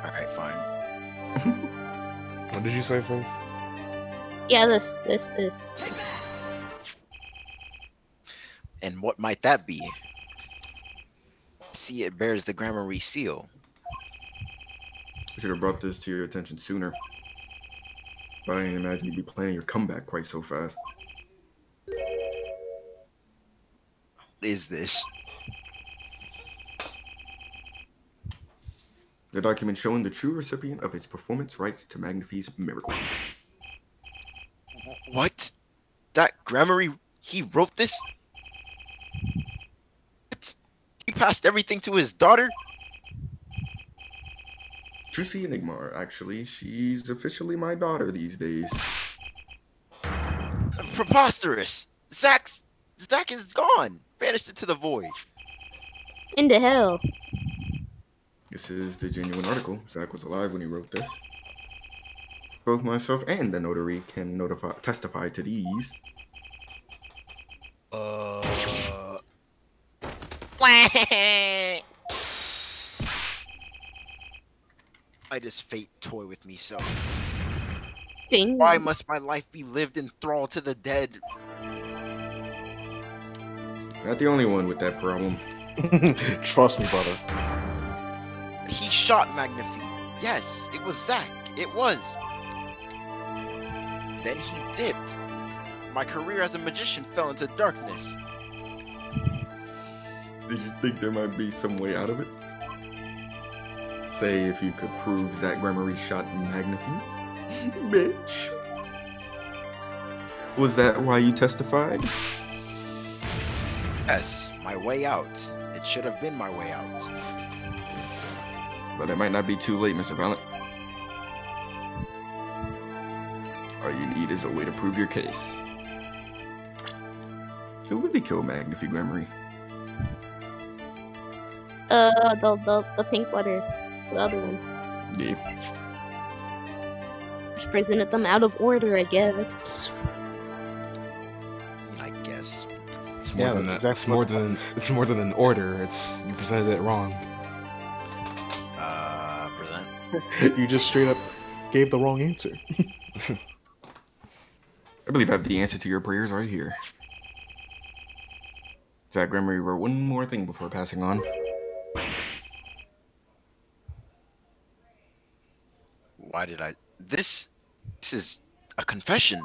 Alright, fine. What did you say, Phaith? Yeah, this. And what might that be? See, it bears the Gramaryes seal. I should have brought this to your attention sooner. But I didn't imagine you'd be planning your comeback quite so fast. What is this? The document showing the true recipient of his performance rights to Magnifie's miracles. What? That Grammarye, he wrote this? What? He passed everything to his daughter? Trucy Enigma, actually. She's officially my daughter these days. Preposterous! Zach is gone! Vanished into the void. Into hell. This is the genuine article. Zach was alive when he wrote this. Both myself and the notary can testify to these. Why does fate toy with me so? Thing. Why must my life be lived in thrall to the dead? Not the only one with that problem. Trust me, brother. He shot Magnifie. Yes, it was Zach. It was. Then he dipped. My career as a magician fell into darkness. Did you think there might be some way out of it? Say if you could prove Zach Gramaryes shot Magnifie? Bitch. Was that why you testified? Yes, my way out. It should have been my way out. But it might not be too late, Mr. Valent. All you need is a way to prove your case. Who really killed Magnifie Gramaryes? The pink letter. The other one. Yeah. Just presented them out of order, I guess. I guess. It's more Yeah, than that's that. exactly It's more than an order. It's you presented it wrong. Present. You just straight up gave the wrong answer. I believe I have the answer to your prayers right here. Zach Gramaryes wrote one more thing before passing on. Why did I... This is a confession.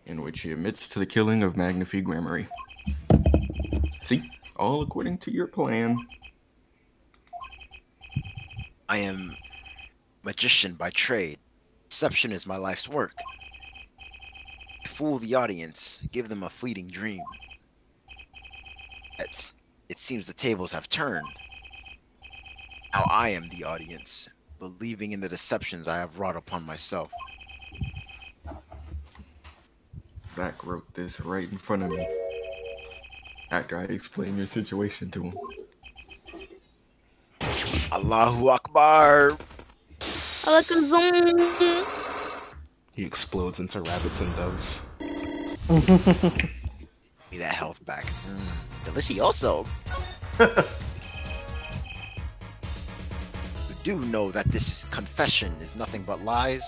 In which he admits to the killing of Magnifie Gramaryes. See? All according to your plan. I am magician by trade. Deception is my life's work. I fool the audience, give them a fleeting dream. It seems the tables have turned. Now I am the audience, believing in the deceptions I have wrought upon myself. Zach wrote this right in front of me. After I explained your situation to him. Allahu Akbar! Alakazam! He explodes into rabbits and doves. Give me that health back. Delicioso! You do know that this confession is nothing but lies?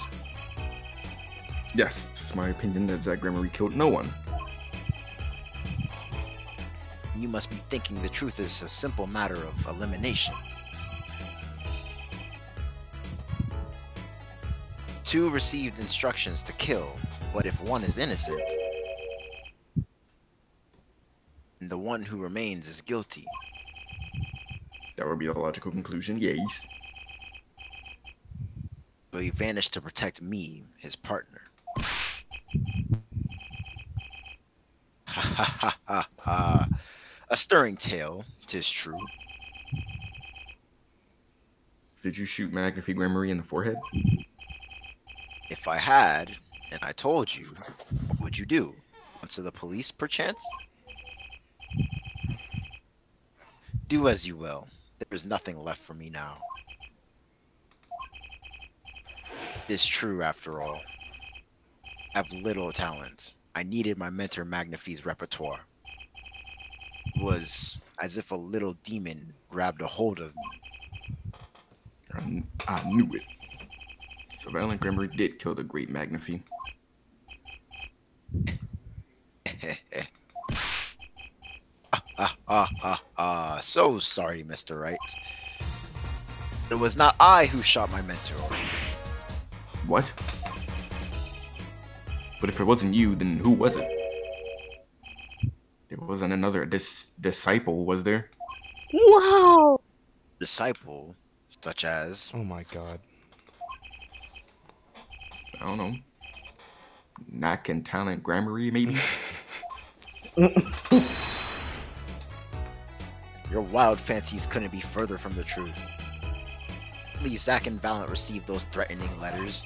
Yes, it's my opinion that Zach Gramaryes killed no one. You must be thinking the truth is a simple matter of elimination. Two received instructions to kill, but if one is innocent, and the one who remains is guilty. That would be the logical conclusion, yes. But he vanished to protect me, his partner. Ha ha ha ha ha. A stirring tale, 'tis true. Did you shoot Magnifie Gramaryes in the forehead? If I had, and I told you, what would you do? Answer the police, perchance? Do as you will. There is nothing left for me now. It is true, after all. I have little talent, I needed my mentor Magnafy's repertoire. It was as if a little demon grabbed a hold of me. I knew it. So Valiant Grammarye did kill the great Magnafy. So sorry, Mr. Wright. It was not I who shot my mentor. What? But if it wasn't you, then who was it? There wasn't another disciple, was there? Wow. Disciple, such as... Oh my god. I don't know. Knack and talent Gramaryes, maybe? Your wild fancies couldn't be further from the truth. At least Zack and Valiant received those threatening letters.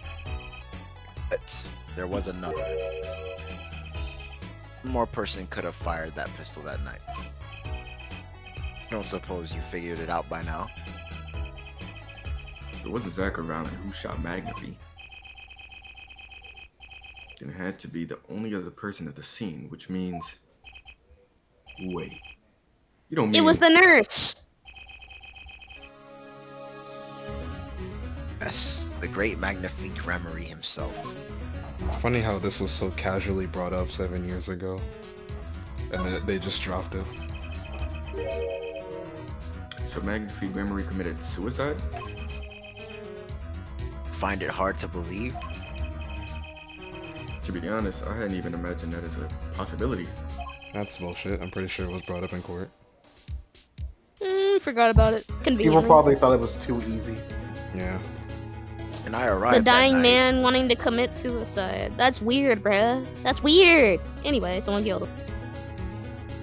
But there was another. One more person could have fired that pistol that night. I don't suppose you figured it out by now. If it wasn't Zack or Valiant who shot Magnafy, then it had to be the only other person at the scene, which means... Wait. You don't mean... It was the nurse. Yes, the great Magnafy Gramaryes himself. It's funny how this was so casually brought up 7 years ago. And then they just dropped it. So Magnafy Gramaryes committed suicide? Find it hard to believe? To be honest, I hadn't even imagined that as a possibility. That's bullshit. I'm pretty sure it was brought up in court. Forgot about it. People Conveniently. probably thought it was too easy. Yeah. And I arrived The dying that night. man wanting to commit suicide. That's weird, bruh. That's weird. Anyway, someone killed him.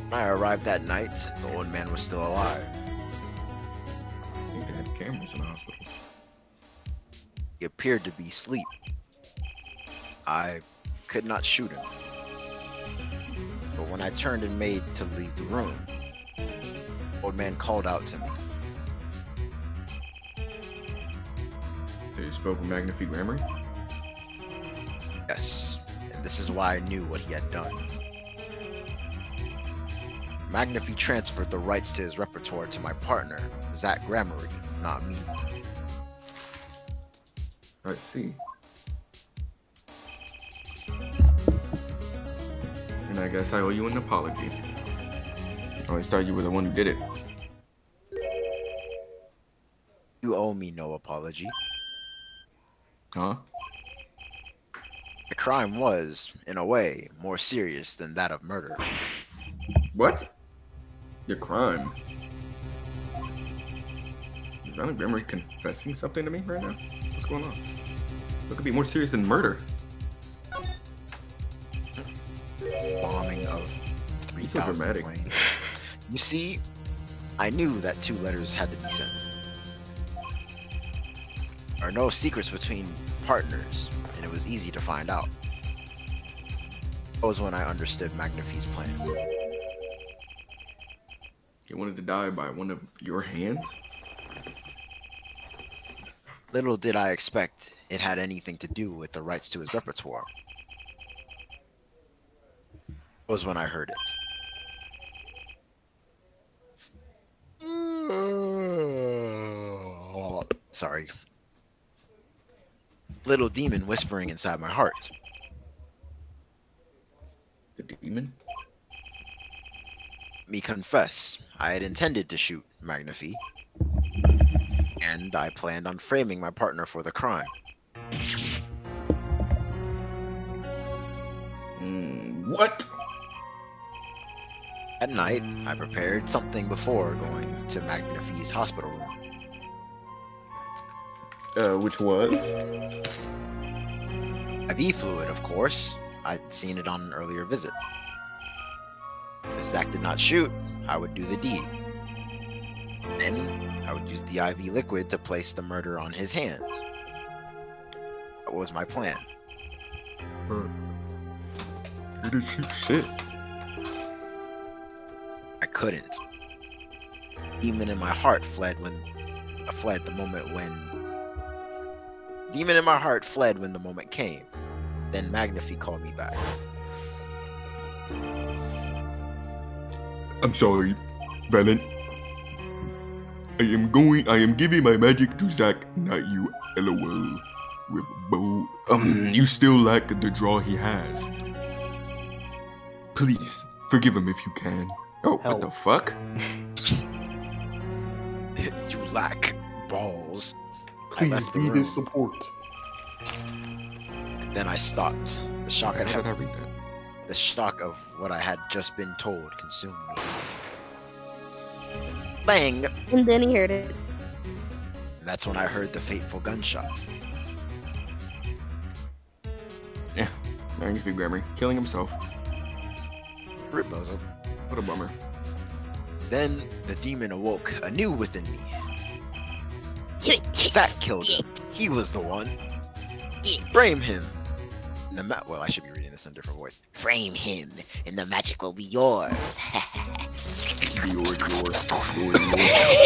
When I arrived that night, the old man was still alive. I think they have cameras in the hospital. He appeared to be asleep. I could not shoot him. But when I turned and made to leave the room, the old man called out to me. So you spoke with Magnafy Gramaryes? Yes, and this is why I knew what he had done. Magnafy transferred the rights to his repertoire to my partner, Zack Gramaryes, not me. I see. And I guess I owe you an apology. I always thought you were the one who did it. You owe me no apology. Huh? The crime was, in a way, more serious than that of murder. What? Your crime? Is Valiant Gramaryes confessing something to me right now? What's going on? What could be more serious than murder? Bombing of He's so 3,000 dramatic. planes. You see, I knew that 2 letters had to be sent. There are no secrets between partners, and it was easy to find out. That was when I understood Magnafy's plan. He wanted to die by one of your hands? Little did I expect it had anything to do with the rights to his repertoire. That was when I heard it. Sorry. Little demon whispering inside my heart. The demon? Me confess, I had intended to shoot Magnafy, and I planned on framing my partner for the crime. What? At night, I prepared something before going to Magnafy's hospital room. Which was? IV fluid, of course. I'd seen it on an earlier visit. If Zack did not shoot, I would do the deed. Then, I would use the IV liquid to place the murder on his hands. That was my plan. You didn't shoot shit. I couldn't. Demon in my heart fled the moment when the moment came. Then Magnafy called me back. I'm sorry, Valen. I am giving my magic to Zach, not you, LOL. With a bow. You still lack the draw he has. Please, forgive him if you can. Oh, Hell. what the fuck? You lack balls. I Please left the be room. his support. And then I stopped. The shock How did I read that? The shock of what I had just been told consumed me. Bang! And then he heard it. And that's when I heard the fateful gunshot. Yeah, Magnifique Grammary, killing himself. Rip bozo. What a bummer. Then the demon awoke anew within me. Zach killed him. He was the one. Frame him. Well, I should be reading this in a different voice. Frame him, and the magic will be yours.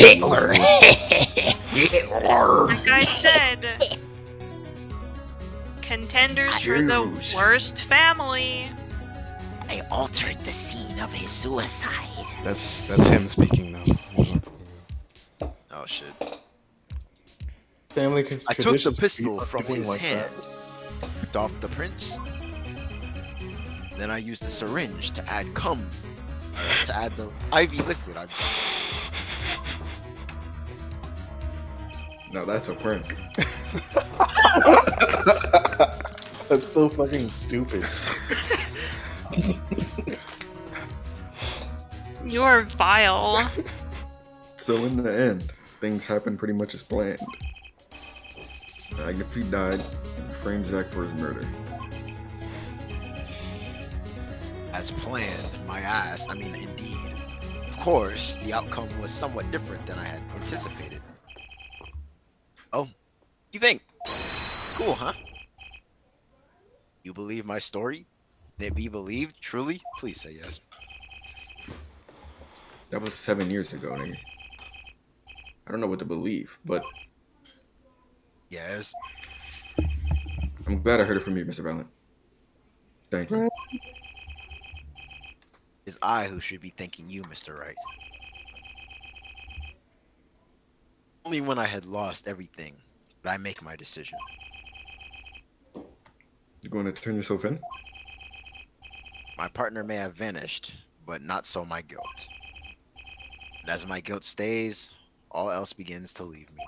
Hitler! Like I said, contenders for the Jews. worst family. I altered the scene of his suicide. That's him speaking now. He's not the- Oh shit. Family I took the traditions pistol are from doing his like hand, ripped off the prince. Then I used the syringe to add to add the IV liquid. No, that's a prank. That's so fucking stupid. You're vile. So in the end, things happened pretty much as planned. Magnifique died, and framed Zach for his murder. As planned, my ass. I mean, indeed. Of course, the outcome was somewhat different than I had anticipated. Oh, you think? Cool, huh? You believe my story? Can it be believed, truly? Please say yes. That was 7 years ago, nigga. I don't know what to believe, but Yes. I'm glad I heard it from you, Mr. Valiant. Thank you. It's I who should be thanking you, Mr. Wright. Only when I had lost everything did I make my decision. You going to turn yourself in? My partner may have vanished, but not so my guilt. And as my guilt stays, all else begins to leave me.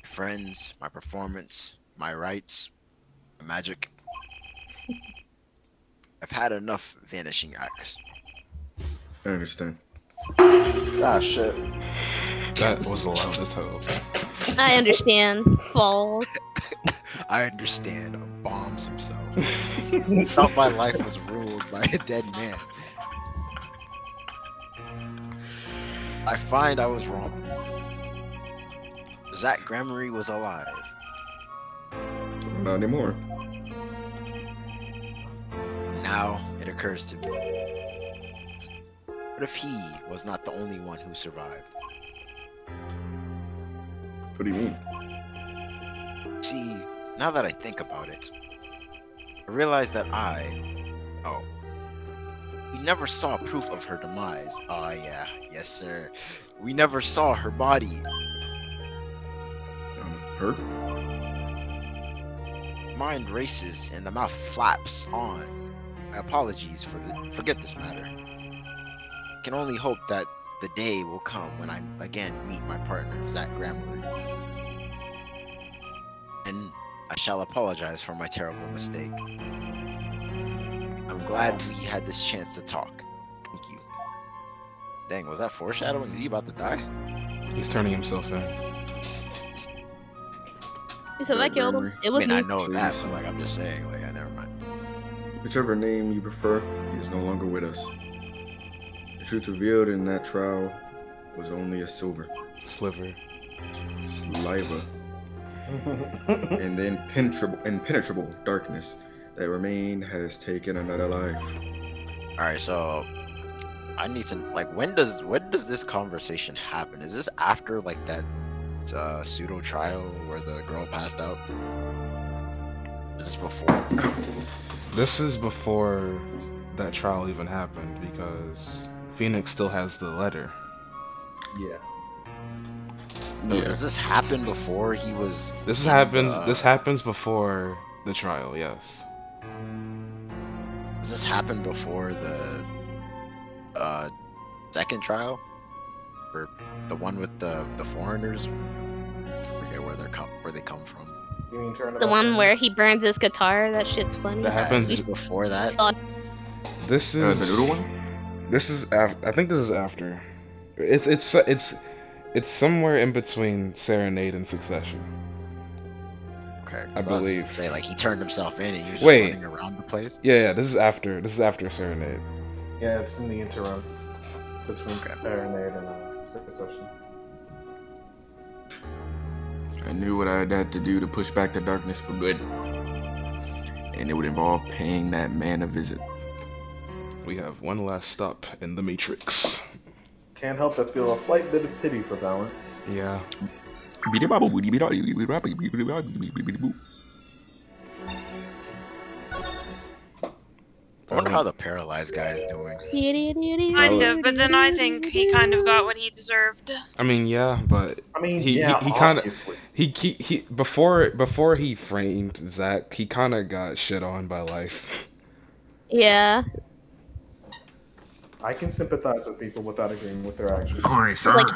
My friends, my performance, my rights, my magic. I've had enough vanishing acts. I understand. Ah, shit. That was loud as hell. I understand. Falls. I understand. Bombs himself. Thought my life was ruled by a dead man. I find I was wrong. Zach Gramaryes was alive. Not anymore. Now it occurs to me. What if he was not the only one who survived? What do you mean? See, now that I think about it, I realize that we never saw proof of her demise. Oh yeah, yes sir. We never saw her body. Her? Mind races and the mouth flaps on. My apologies forget this matter. I can only hope that the day will come when I again meet my partner, Zach Gramaryes. And I shall apologize for my terrible mistake. I'm glad we had this chance to talk. Thank you. Dang, was that foreshadowing? Is he about to die? He's turning himself in. He said I killed him. It I was mean, me. I know that, but like, I'm just saying, like, never mind. Whichever name you prefer, he is no longer with us. The truth revealed in that trial was only a sliver. Saliva. And the impenetrable darkness that remained has taken another life. Alright, so I need to when does this conversation happen? Is this after like that pseudo trial where the girl passed out? Is this before? This is before that trial even happened because Phoenix still has the letter. Yeah. So does this happen before he was? This in happens. the- This happens before the trial. Yes. Does this happen before the second trial, or the one with the foreigners? I forget where they come from. You mean The one where he burns his guitar. That shit's funny. That happens. Is this before that? This The is noodle one? This is after. I think this is after. It's somewhere in between Serenade and Succession. Okay, I believe. Say like he turned himself in and he was just Wait. running around the place. Yeah, this is after. This is after Serenade. Yeah, it's in the interim between Serenade and Succession. I knew what I had to do to push back the darkness for good. And it would involve paying that man a visit. We have one last stop in the Matrix. Can't help but feel a slight bit of pity for Valent. Yeah. I wonder how the paralyzed guy is doing. Kind of, but then I think he kind of got what he deserved. I mean, yeah, but I mean, he yeah, kind of obviously. he before he framed Zach, he kind of got shit on by life. Yeah. I can sympathize with people without agreeing with their actions. Sorry, sir. Like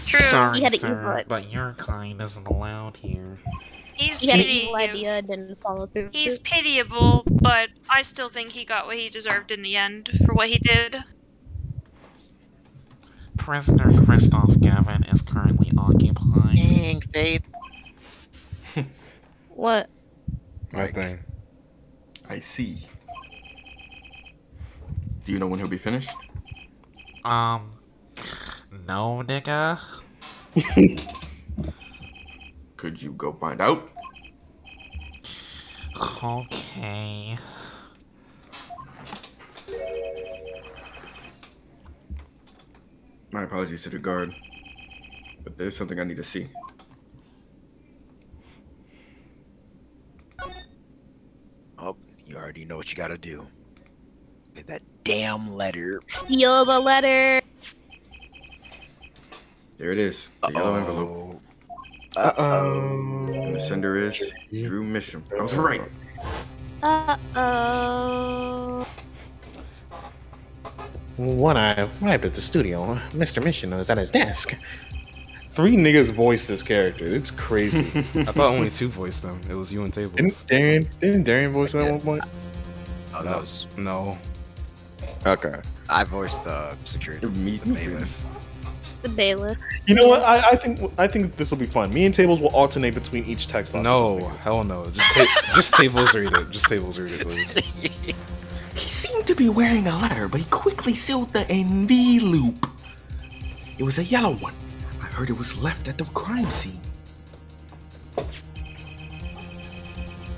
True. He had an evil, but your kind isn't allowed here. He's he had an evil pitiable. idea and didn't follow through. He's pitiable, but I still think he got what he deserved in the end for what he did. Prisoner Christoph Gavin is currently occupied. Dang, Phaith. What? Nothing. I see. Do you know when he'll be finished? No, nigga. Could you go find out? Okay. My apologies to the guard. But there's something I need to see. Oh, you already know what you gotta do. Get that damn letter. Steal the letter. There it is. The yellow envelope. And the sender is Drew Misham. I was right. Uh-oh. When I arrived at the studio, Mr. Mission was at his desk. 3 niggas voice this character. It's crazy. I thought only 2 voiced them. It was you and Tablez. Didn't Darian voice it at one point? Oh, that was. No. Okay. I voiced the security. Me, The bailiff. The bailiff. You know what? I think this will be fun. Me and Tables will alternate between each text box. No, hell no. Just Tablez read it. Just Tablez read it, please. He seemed to be wearing a letter, but he quickly sealed the envelope. It was a yellow one. I heard it was left at the crime scene.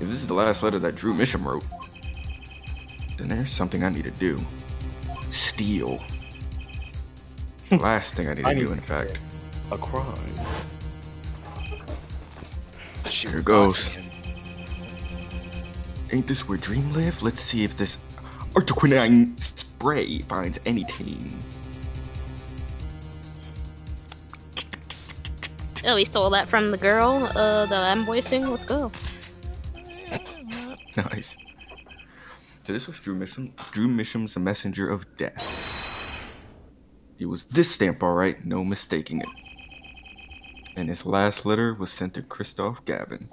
If this is the last letter that Drew Misham wrote, then there's something I need to do. Steal. The last thing I need to do, in fact. A crime. Here goes. Him. Ain't this where Dream live? Let's see if this artequinine spray finds anything. Oh, we stole that from the girl that I'm voicing. Let's go. Nice. So this was Drew Misham. Drew Misham's a messenger of death. It was this stamp, all right. No mistaking it. And his last letter was sent to Christoph Gavin.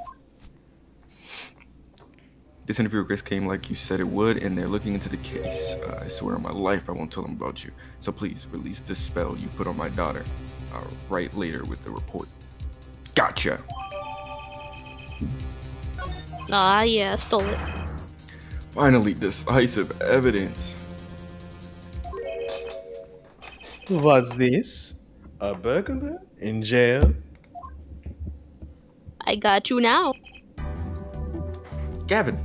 This interview request came like you said it would, and they're looking into the case. I swear on my life I won't tell them about you. So please, release this spell you put on my daughter. I'll write later with the report. Gotcha! Ah, yeah, stole it. Finally, decisive evidence. What's this? A burglar in jail? I got you now. Gavin,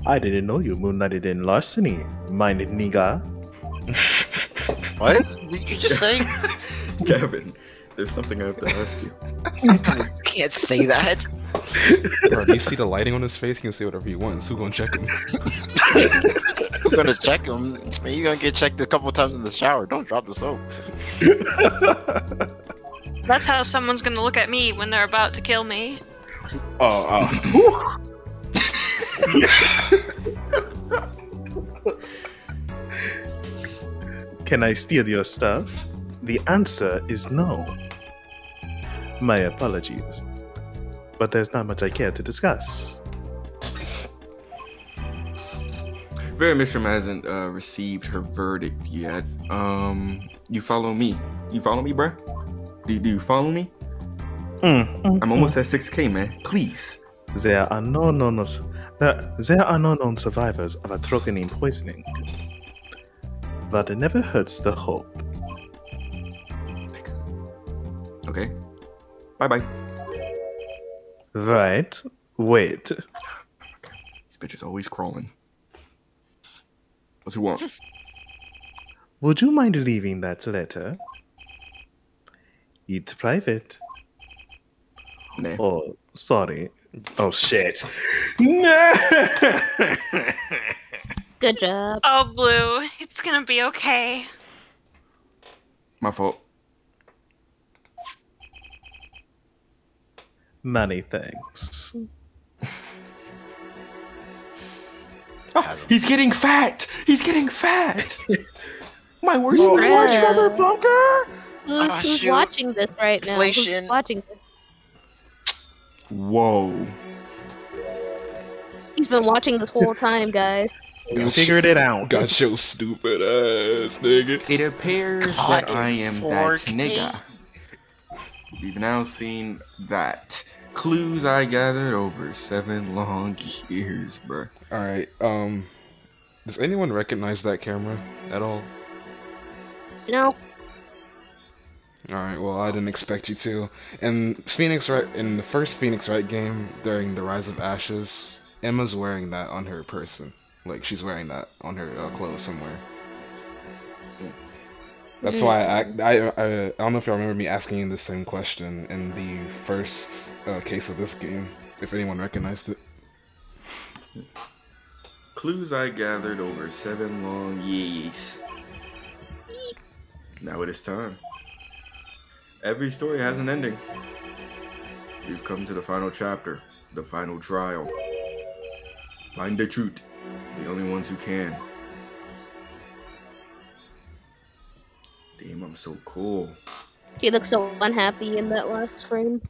I didn't know you moonlighted in larceny, mind nigga. What did you just say? Gavin, there's something I have to ask you. You can't say that. Bro, do you see the lighting on his face? You can say whatever you want. So who gonna check him? I'm gonna check him. Man, you're gonna get checked a couple times in the shower. Don't drop the soap. That's how someone's gonna look at me when they're about to kill me. Can I steal your stuff? The answer is no. My apologies. But there's not much I care to discuss. Vera Mishram hasn't received her verdict yet. You follow me? You follow me, bruh? Do you follow me? I'm almost at 6K, man. Please. There are no known survivors of atrocinine poisoning. But it never hurts the hope. Okay. Bye-bye. Right. Wait. This bitch is always crawling. What's he want? Would you mind leaving that letter? It's private. Nah. Oh, sorry. Oh, shit. Good job. Oh, Blue, it's gonna be okay. My fault. Many thanks. Oh, he's getting fat! He's getting fat! My worst Oh, march, yeah. motherfucker! Who's shoot. watching this right now? Inflation. Who's watching this? Whoa. He's been watching this whole time, guys. We figured it out. Got your stupid ass, nigga. It appears Caught that I in am 4K. that nigga. We've now seen that. Clues I gathered over 7 long years, bruh. Alright, does anyone recognize that camera at all? No. Alright, well, I didn't expect you to. In the first Phoenix Wright game, during the Rise of Ashes, Emma's wearing that on her person. Like, she's wearing that on her clothes somewhere. That's why I don't know if y'all remember me asking you the same question in the first case of this game, if anyone recognized it. Clues I gathered over 7 long years. Now it is time. Every story has an ending. We've come to the final chapter, the final trial. Find the truth, the only ones who can. Damn, I'm so cool. He looks so unhappy in that last frame.